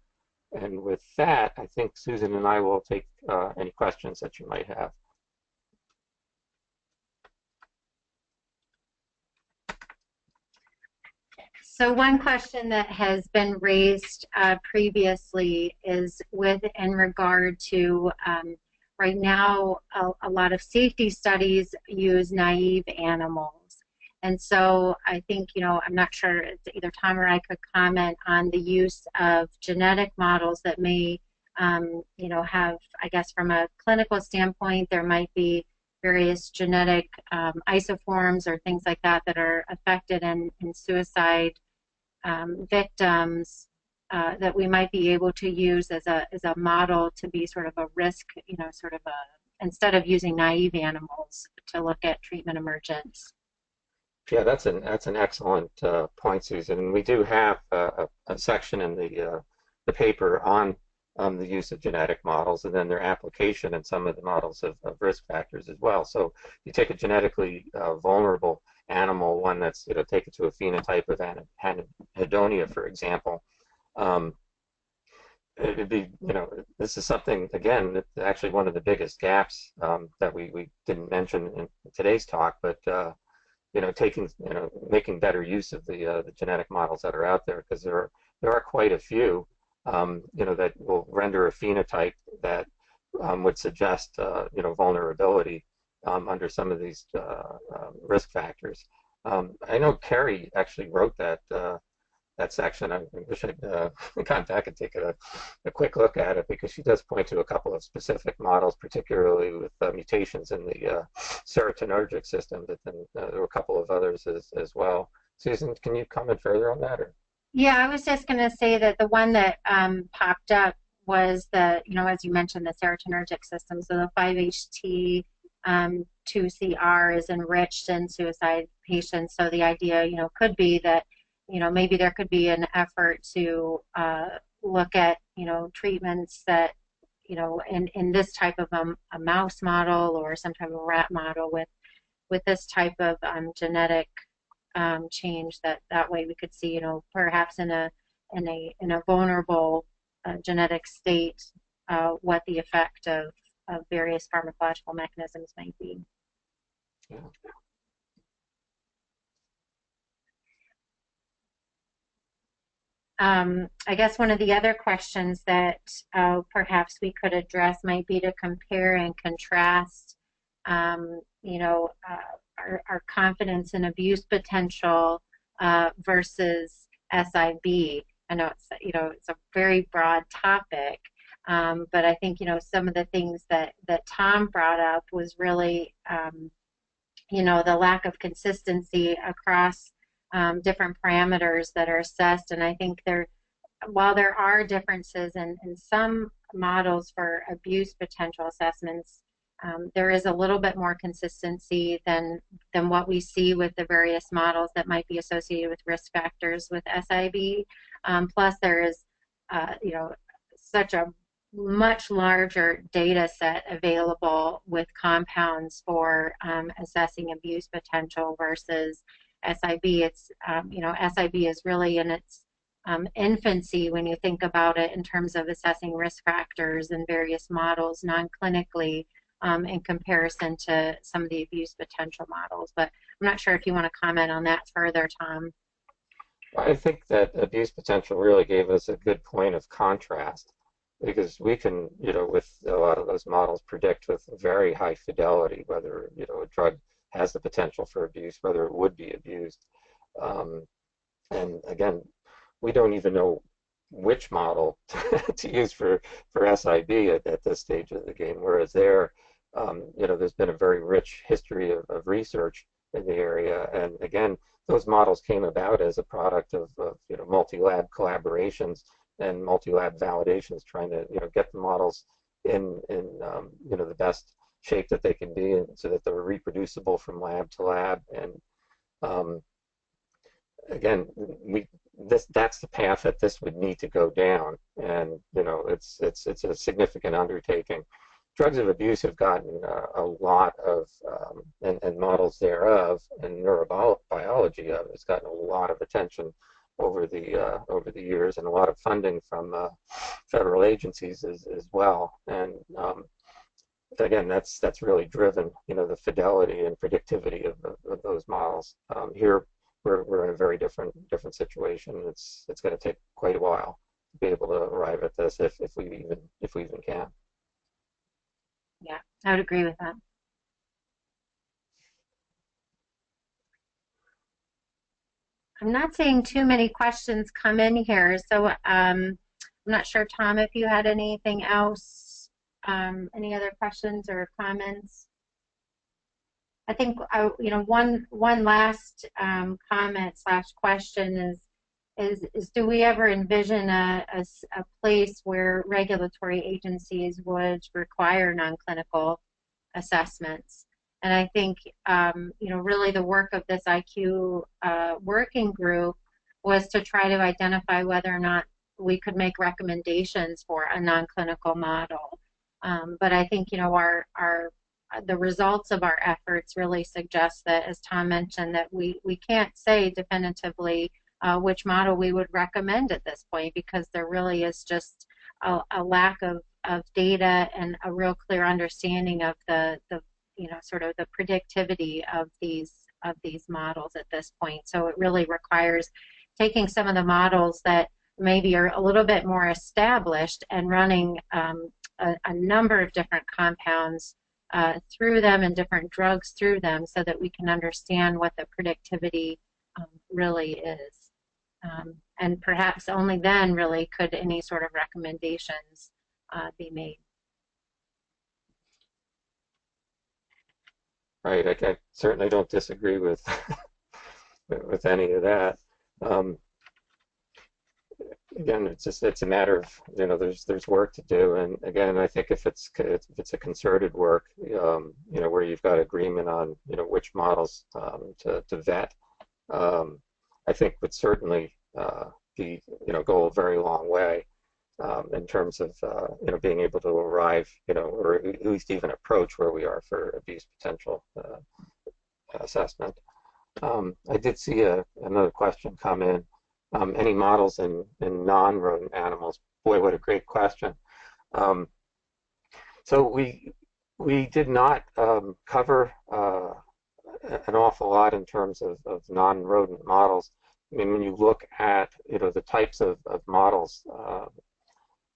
And with that, I think Susan and I will take any questions that you might have. So one question that has been raised previously is in regard to right now a lot of safety studies use naive animals. And so I think, I'm not sure either Tom or I could comment on the use of genetic models that may, have, I guess, from a clinical standpoint, there might be various genetic isoforms or things like that that are affected in suicide victims that we might be able to use as a model to be sort of a risk, instead of using naive animals to look at treatment emergence. Yeah, that's an excellent point, Susan. And we do have a section in the paper on the use of genetic models and then their application in some of the models of risk factors as well. So you take a genetically vulnerable animal, one that's taken to a phenotype of anhedonia, for example. It'd be, this is something, again, that's actually one of the biggest gaps that we didn't mention in today's talk, but making better use of the genetic models that are out there, because there are quite a few, that will render a phenotype that would suggest, vulnerability under some of these risk factors. I know Carrie actually wrote that section. I wish I'd gone back and taken a quick look at it, because she does point to a couple of specific models, particularly with mutations in the serotonergic system, but then there were a couple of others as well. Susan, can you comment further on that? Or? Yeah, I was just going to say that the one that popped up was the, as you mentioned, the serotonergic system. So the 5-HT2CR is enriched in suicide patients. So the idea, could be that maybe there could be an effort to look at, treatments that, in this type of a mouse model or some type of rat model with this type of genetic change, that way we could see, perhaps in a vulnerable genetic state, what the effect of various pharmacological mechanisms might be. Yeah. I guess one of the other questions that perhaps we could address might be to compare and contrast, our confidence in abuse potential versus SIB. I know it's a very broad topic, but I think some of the things that Tom brought up was really the lack of consistency across different parameters that are assessed. And I think while there are differences in some models for abuse potential assessments, There is a little bit more consistency than what we see with the various models that might be associated with risk factors with SIB. Plus, there is, such a much larger data set available with compounds for assessing abuse potential versus SIB. It's, SIB is really in its infancy when you think about it in terms of assessing risk factors in various models non-clinically in comparison to some of the abuse potential models. But I'm not sure if you want to comment on that further, Tom. I think that abuse potential really gave us a good point of contrast, because we can, with a lot of those models, predict with very high fidelity whether, a drug has the potential for abuse, whether it would be abused. And again, we don't even know which model to use for SIB at this stage of the game, whereas there's been a very rich history of research in the area. And again, those models came about as a product of multi-lab collaborations and multi-lab validations, trying to get the models in the best shape that they can be, and so that they're reproducible from lab to lab. And again, that's the path that this would need to go down, and it's a significant undertaking. Drugs of abuse have gotten a lot of and models thereof, and neurobiology of it has gotten a lot of attention over the years, and a lot of funding from federal agencies as well. And again, that's really driven the fidelity and predictivity of those models. Here we're in a very different situation. It's going to take quite a while to be able to arrive at this, if we even can. Yeah, I would agree with that. I'm not seeing too many questions come in here, so I'm not sure, Tom, if you had anything else, any other questions or comments. I think one last comment / question is do we ever envision a place where regulatory agencies would require non-clinical assessments? And I think, really the work of this IQ working group was to try to identify whether or not we could make recommendations for a non-clinical model. But I think, the results of our efforts really suggest that, as Tom mentioned, that we can't say definitively which model we would recommend at this point, because there really is just a lack of data and a real clear understanding of the sort of the predictivity of these models at this point. So it really requires taking some of the models that maybe are a little bit more established and running a number of different compounds through them and different drugs through them, so that we can understand what the predictivity really is. And perhaps only then really could any sort of recommendations be made. Right, I certainly don't disagree with with any of that. Again, it's a matter of there's work to do, and again, I think if it's a concerted work, where you've got agreement on which models to vet, I think would certainly go a very long way in terms of being able to arrive or at least even approach where we are for abuse potential assessment. I did see another question come in. Any models in non-rodent animals? Boy, what a great question. So we did not cover an awful lot in terms of non-rodent models. I mean, when you look at the types of models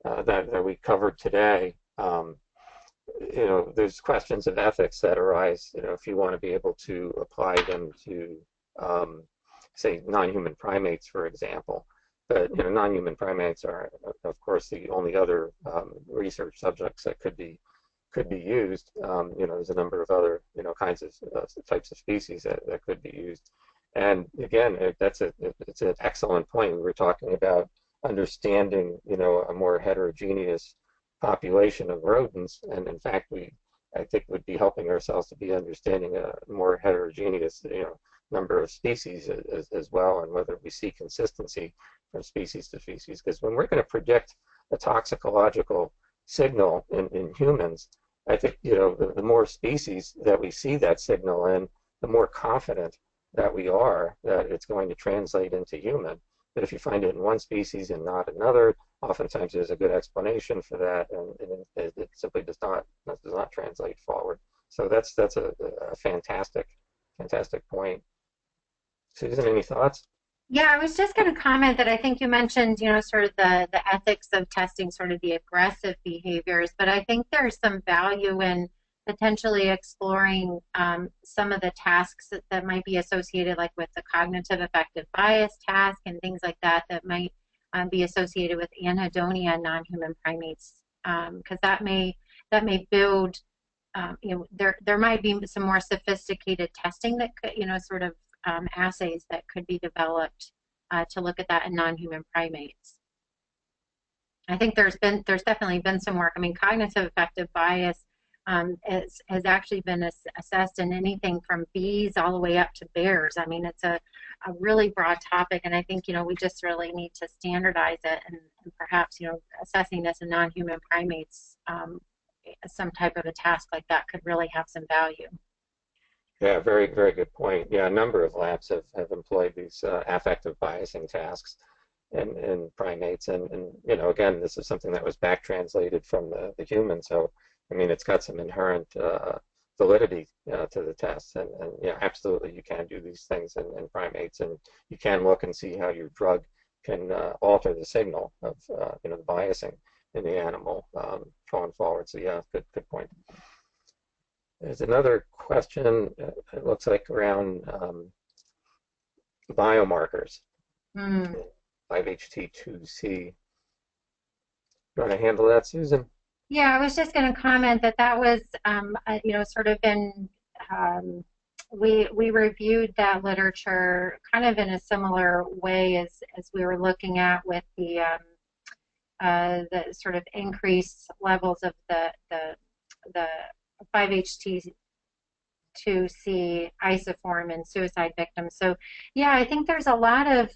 that we covered today, there's questions of ethics that arise. If you want to be able to apply them to say non-human primates, for example. But non-human primates are, of course, the only other research subjects that could be used. There's a number of other kinds of types of species that could be used. And again, it's an excellent point. We were talking about understanding a more heterogeneous population of rodents, and in fact we I think would be helping ourselves to be understanding a more heterogeneous, number of species as well, and whether we see consistency from species to species. Because when we're going to predict a toxicological signal in humans, I think the more species that we see that signal in, the more confident that we are that it's going to translate into human. But if you find it in one species and not another, oftentimes there's a good explanation for that, and it simply does not translate forward. So that's a fantastic point. Susan, any thoughts? Yeah, I was just going to comment that I think you mentioned, sort of the ethics of testing sort of the aggressive behaviors, but I think there's some value in potentially exploring some of the tasks that might be associated, like with the cognitive affective bias task and things like that might be associated with anhedonia in non-human primates, because that may build, there might be some more sophisticated testing that could, sort of assays that could be developed to look at that in non-human primates. I think there's definitely been some work. I mean, cognitive affective bias has actually been assessed in anything from bees all the way up to bears. I mean, it's a really broad topic, and I think we just really need to standardize it, and perhaps assessing this in non-human primates, some type of a task like that could really have some value. Yeah, very, very good point. Yeah, a number of labs have employed these affective biasing tasks in primates, and again, this is something that was back translated from the human. So, I mean, it's got some inherent validity to the tests, and yeah, absolutely, you can do these things in primates, and you can look and see how your drug can alter the signal of the biasing in the animal going forward. So yeah, good point. There's another question, it looks like, around biomarkers, 5-HT2C. You want to handle that, Susan? Yeah, I was just going to comment that was, sort of in, we reviewed that literature kind of in a similar way as we were looking at with the sort of increased levels of the 5-HT2C isoform in suicide victims. So yeah, I think there's a lot of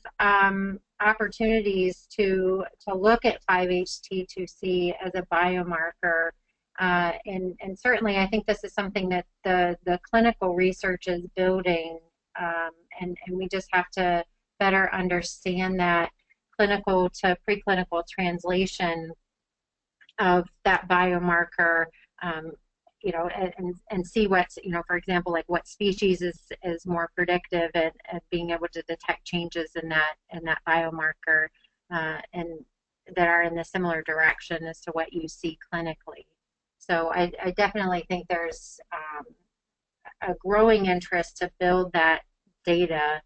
opportunities to look at 5-HT2C as a biomarker, and certainly I think this is something that the clinical research is building, and we just have to better understand that clinical to preclinical translation of that biomarker, and see what's, for example, like what species is more predictive at being able to detect changes in that biomarker, and that are in the similar direction as to what you see clinically. So I definitely think there's a growing interest to build that data,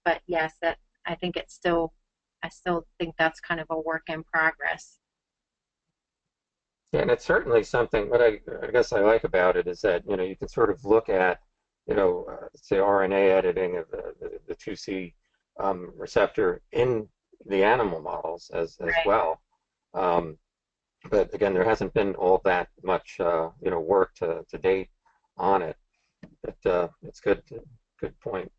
but yes, that I think I still think that's kind of a work in progress. Yeah, and it's certainly something. What I guess I like about it is that you can sort of look at say RNA editing of the 2C receptor in the animal models as Right. well. But again, there hasn't been all that much work to date on it. But it's good point.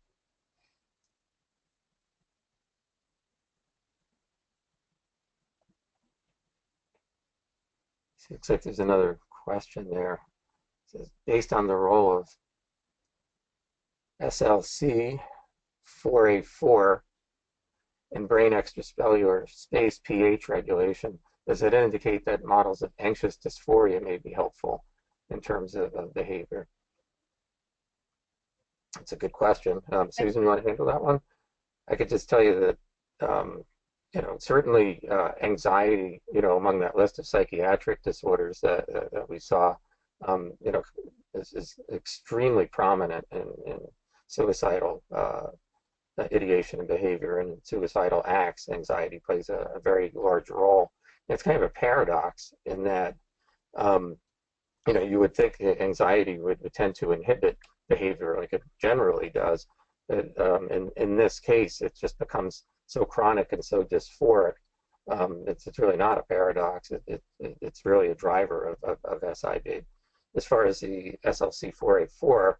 Looks like there's another question there. It says, based on the role of SLC4A4 in brain extracellular space pH regulation, does it indicate that models of anxious dysphoria may be helpful in terms of behavior? That's a good question. Susan, you want to handle that one? I could just tell you that certainly anxiety, among that list of psychiatric disorders that we saw, is extremely prominent in suicidal ideation and behavior, and suicidal acts. Anxiety plays a very large role. And it's kind of a paradox in that, you would think anxiety would tend to inhibit behavior like it generally does. But in this case, it just becomes so chronic and so dysphoric. It's really not a paradox. It's really a driver of SID. as far as the SLC484,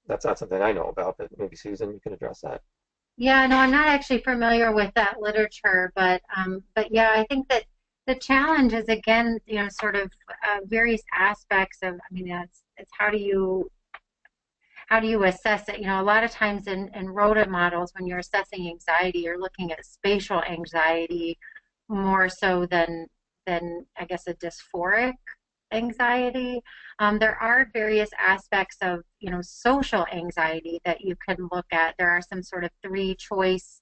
that's not something I know about, but maybe Susan, you can address that. Yeah, no, I'm not actually familiar with that literature, but yeah, I think that the challenge is again, sort of various aspects of. I mean, it's how do you assess it? A lot of times in rodent models, when you're assessing anxiety, you're looking at spatial anxiety more so than I guess a dysphoric anxiety. There are various aspects of social anxiety that you can look at. There are some sort of three choice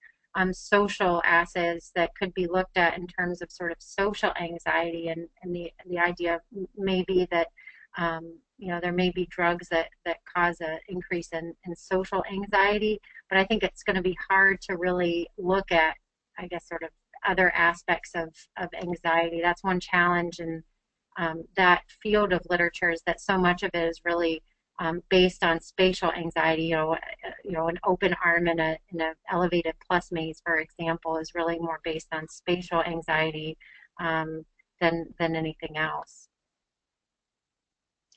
social assays that could be looked at in terms of sort of social anxiety, and the idea may be that there may be drugs that cause an increase in social anxiety, but I think it's going to be hard to really look at, I guess, sort of other aspects of anxiety. That's one challenge in that field of literature, is that so much of it is really based on spatial anxiety. An open arm in an elevated plus maze, for example, is really more based on spatial anxiety than anything else.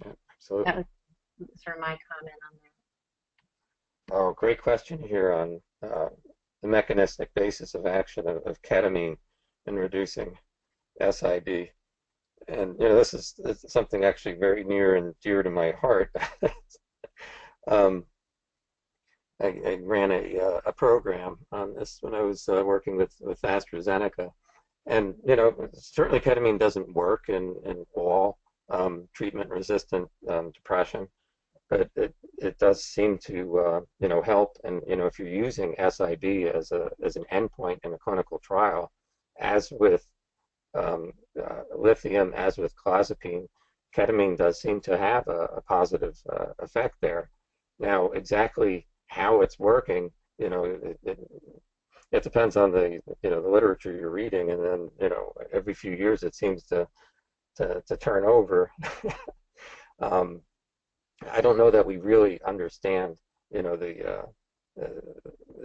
Yeah, absolutely. That was sort of my comment on that. Oh, great question here on the mechanistic basis of action of ketamine in reducing SID. And this is something actually very near and dear to my heart. I ran a program on this when I was working with AstraZeneca, and certainly ketamine doesn't work in all treatment-resistant depression, but it does seem to help. And if you're using SID as an endpoint in a clinical trial, as with lithium, as with clozapine, ketamine does seem to have a positive effect there. Now, exactly how it's working, it depends on the literature you're reading, and then every few years it seems to turn over. I don't know that we really understand the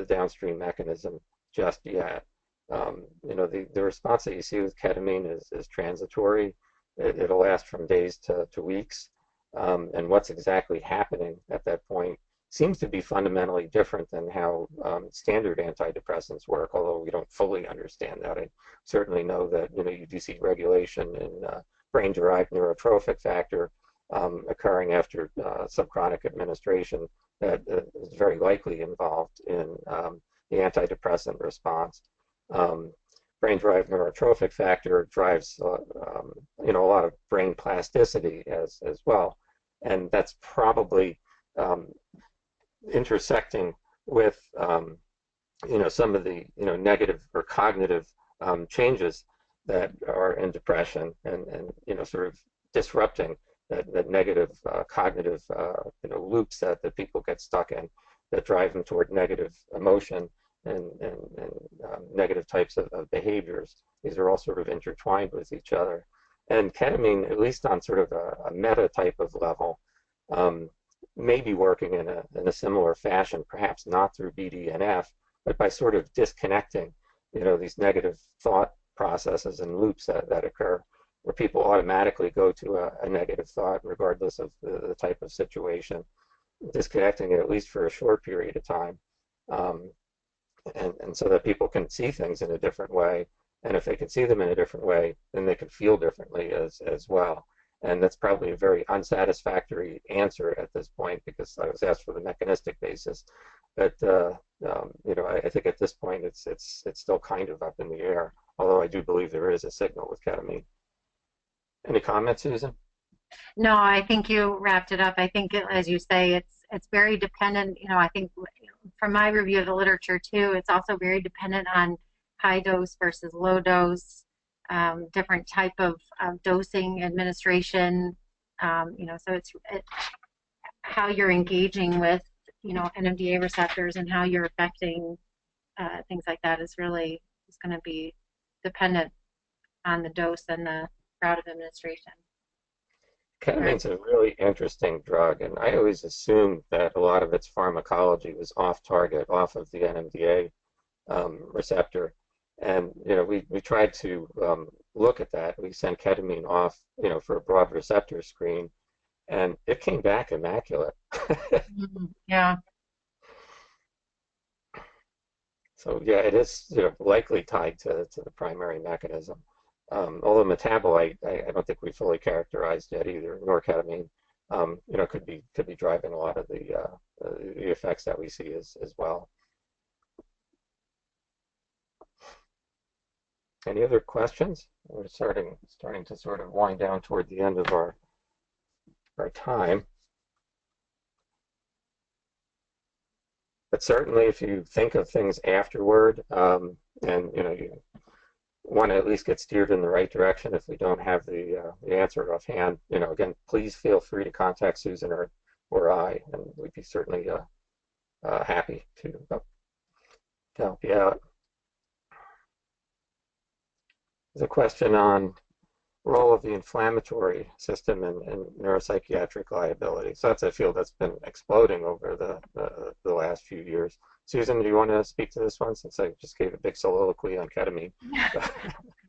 downstream mechanism just yet. The response that you see with ketamine is transitory. It'll last from days to weeks. And what's exactly happening at that point seems to be fundamentally different than how standard antidepressants work, although we don't fully understand that. I certainly know that you do see regulation in brain-derived neurotrophic factor occurring after subchronic administration that is very likely involved in the antidepressant response. Brain-derived neurotrophic factor drives a lot of brain plasticity as well, and that's probably intersecting with some of the negative or cognitive changes that are in depression, and sort of disrupting that negative cognitive loops that people get stuck in, that drive them toward negative emotion and negative types of behaviors. These are all sort of intertwined with each other. And ketamine, at least on sort of a meta type of level, may be working in a similar fashion, perhaps not through BDNF, but by sort of disconnecting, these negative thought processes and loops that occur, where people automatically go to a negative thought regardless of the type of situation, disconnecting it at least for a short period of time. And so that people can see things in a different way. And if they can see them in a different way, then they can feel differently as well. And that's probably a very unsatisfactory answer at this point, because I was asked for the mechanistic basis. But I think at this point it's still kind of up in the air, although I do believe there is a signal with ketamine. Any comments, Susan? No, I think you wrapped it up. I think, as you say, it's very dependent. I think from my review of the literature too, it's also very dependent on high dose versus low dose, different type of dosing, administration. So it's how you're engaging with NMDA receptors and how you're affecting things like that is going to be dependent on the dose and the route of administration. Ketamine's a really interesting drug, and I always assumed that a lot of its pharmacology was off target, off of the NMDA receptor. And we tried to look at that. We sent ketamine off, for a broad receptor screen, and it came back immaculate. Yeah. So yeah, it is, likely tied to the primary mechanism. Although metabolite, I don't think we fully characterized yet either, nor ketamine, could be driving a lot of the effects that we see as well. Any other questions? We're starting to sort of wind down toward the end of our time. But certainly, if you think of things afterward, and you want to at least get steered in the right direction, if we don't have the answer offhand, again, please feel free to contact Susan or I, and we'd be certainly happy to help you out. There's a question on role of the inflammatory system in neuropsychiatric liability. So that's a field that's been exploding over the last few years. Susan, do you want to speak to this one, since I just gave a big soliloquy on ketamine?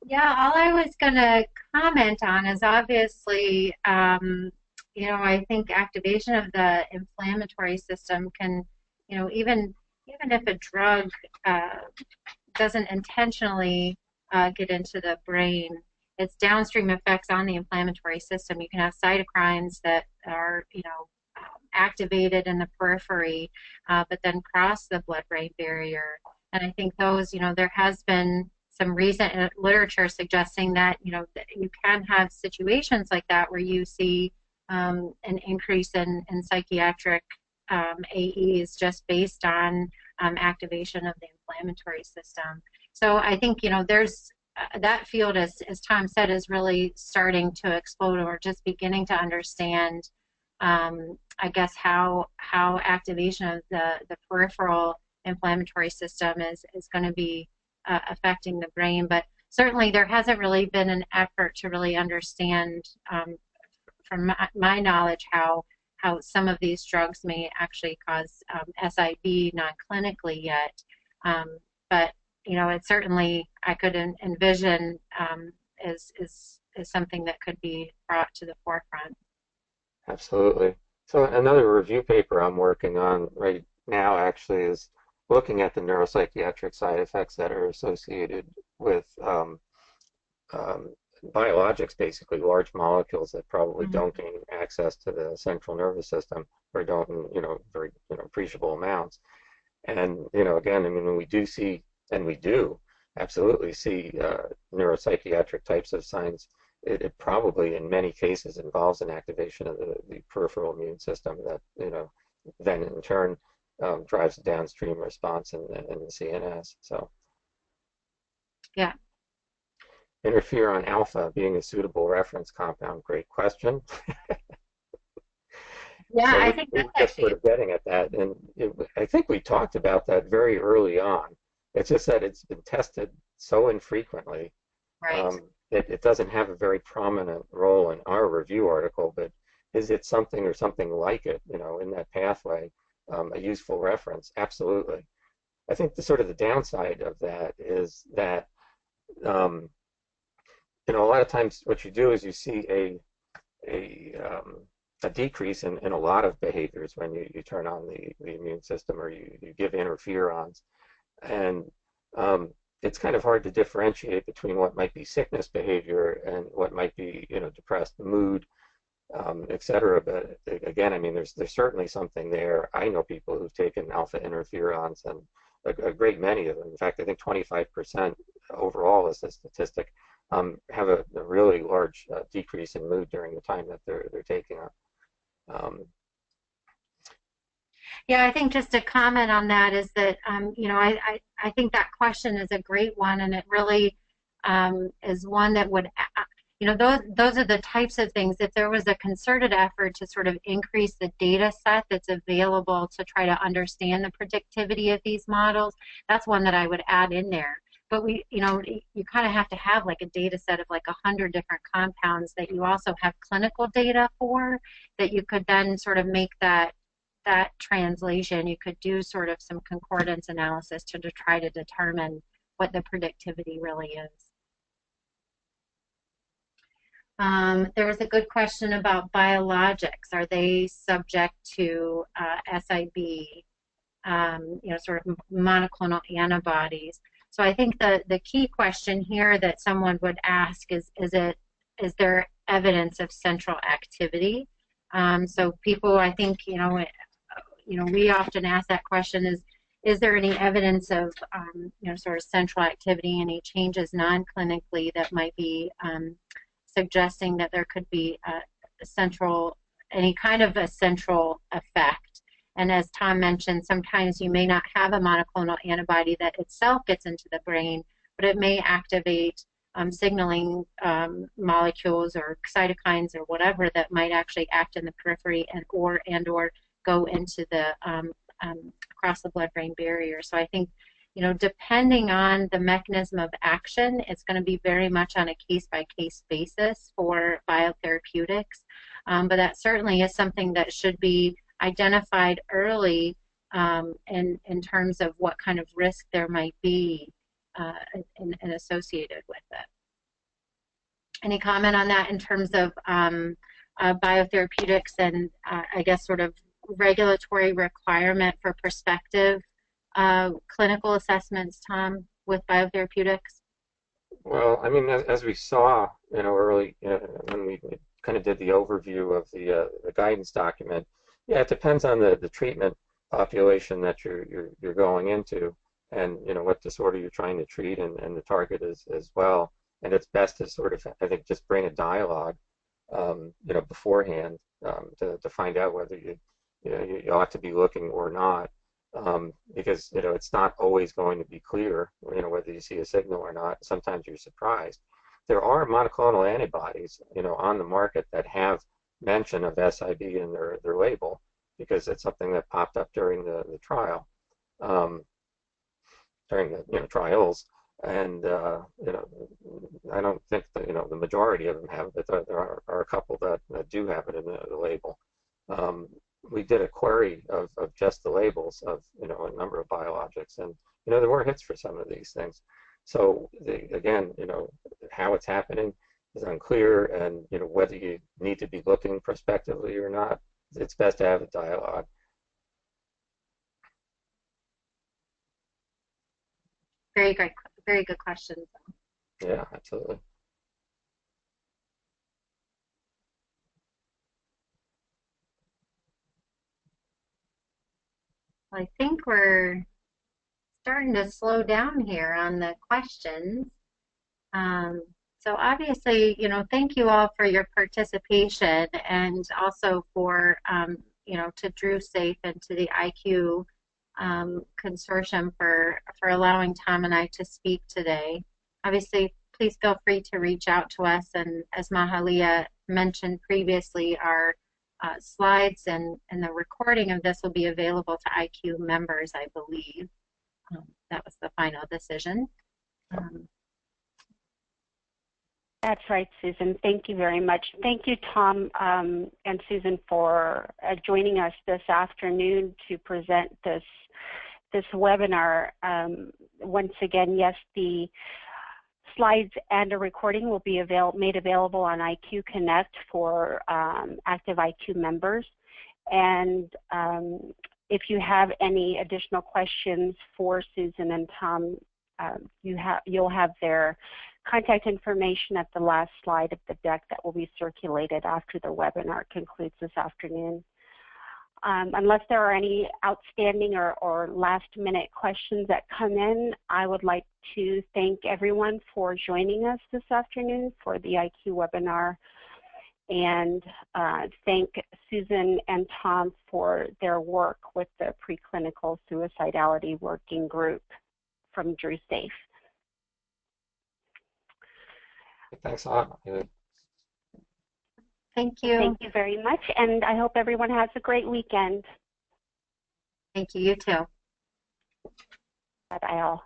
Yeah, all I was going to comment on is obviously, I think activation of the inflammatory system can, even if a drug doesn't intentionally get into the brain, its downstream effects on the inflammatory system. You can have cytokines that are, activated in the periphery, but then cross the blood-brain barrier. And I think those, there has been some recent literature suggesting that, that you can have situations like that where you see an increase in psychiatric AEs just based on activation of the inflammatory system. So I think, there's that field, as Tom said, is really starting to explode, or just beginning to understand, I guess, how activation of the peripheral inflammatory system is going to be affecting the brain. But certainly there hasn't really been an effort to really understand, from my knowledge, how some of these drugs may actually cause SIB non-clinically yet. But it certainly, I could envision is something that could be brought to the forefront. Absolutely. So another review paper I'm working on right now actually is looking at the neuropsychiatric side effects that are associated with biologics, basically large molecules that probably don't gain access to the central nervous system, or don't in very appreciable amounts. And again, I mean, when we do see, and we do absolutely see neuropsychiatric types of signs, it probably in many cases involves an activation of the peripheral immune system that then in turn drives a downstream response in the CNS. So yeah. Interferon alpha being a suitable reference compound, great question. Yeah, So I think that's just sort of getting at that, and I think we talked about that very early on. It's just that it's been tested so infrequently. right. It doesn't have a very prominent role in our review article, but is it something or something like it, in that pathway, a useful reference? Absolutely. I think the downside of that is that, a lot of times what you do is you see a decrease in a lot of behaviors when you turn on the immune system, or you give interferons. And it's kind of hard to differentiate between what might be sickness behavior and what might be, depressed mood, et cetera. But again, I mean, there's certainly something there. I know people who've taken alpha interferons, and a great many of them. In fact, I think 25% overall is the statistic, have a really large decrease in mood during the time that they're taking it. Yeah, I think just to comment on that is that, I think that question is a great one, and it really is one that would, those are the types of things. If there was a concerted effort to sort of increase the data set that's available to try to understand the predictivity of these models, that's one that I would add in there. But you kind of have to have like a data set of like 100 different compounds that you also have clinical data for, that you could then sort of make that translation. You could do sort of some concordance analysis to try to determine what the predictivity really is. There was a good question about biologics. Are they subject to SIB, sort of monoclonal antibodies? So I think the key question here that someone would ask is there evidence of central activity? So people, I think, we often ask that question is there any evidence of, sort of central activity, any changes non-clinically that might be suggesting that there could be any kind of a central effect. And as Tom mentioned, sometimes you may not have a monoclonal antibody that itself gets into the brain, but it may activate signaling molecules or cytokines or whatever that might actually act in the periphery and or go into the across the blood-brain barrier. So I think, depending on the mechanism of action, it's going to be very much on a case-by-case basis for biotherapeutics. But that certainly is something that should be identified early in terms of what kind of risk there might be and associated with it. Any comment on that in terms of biotherapeutics and I guess sort of regulatory requirement for prospective clinical assessments, Tom, with biotherapeutics? Well, I mean, as we saw, early when we kind of did the overview of the guidance document, yeah, it depends on the treatment population that you're going into, and what disorder you're trying to treat, and the target as well. And it's best to sort of, I think, just bring a dialogue, beforehand to find out whether you ought to be looking or not, because it's not always going to be clear, whether you see a signal or not. Sometimes you're surprised. There are monoclonal antibodies, on the market that have mention of SIB in their label, because it's something that popped up during the trial, during the trials, and I don't think that the majority of them have it, but there are a couple that do have it in the label. We did a query of just the labels of a number of biologics, and there were hits for some of these things. So again, how it's happening is unclear, and whether you need to be looking prospectively or not, it's best to have a dialogue. Very great, very good questions. Yeah, absolutely. I think we're starting to slow down here on the questions. So obviously, thank you all for your participation, and also for, to DruSafe and to the IQ Consortium for allowing Tom and I to speak today. Obviously, please feel free to reach out to us, and as Mahalia mentioned previously, our slides and the recording of this will be available to IQ members, I believe. That was the final decision. That's right, Susan. Thank you very much. Thank you, Tom and Susan, for joining us this afternoon to present this webinar. Once again, yes, the slides and a recording will be made available on IQ Connect for active IQ members. And if you have any additional questions for Susan and Tom, you'll have their contact information at the last slide of the deck that will be circulated after the webinar concludes this afternoon. Unless there are any outstanding or last-minute questions that come in, I would like to thank everyone for joining us this afternoon for the IQ webinar, and thank Susan and Tom for their work with the Preclinical Suicidality Working Group from DruSafe. Thanks a lot. Thank you. Thank you very much, and I hope everyone has a great weekend. Thank you. You too. Bye-bye all.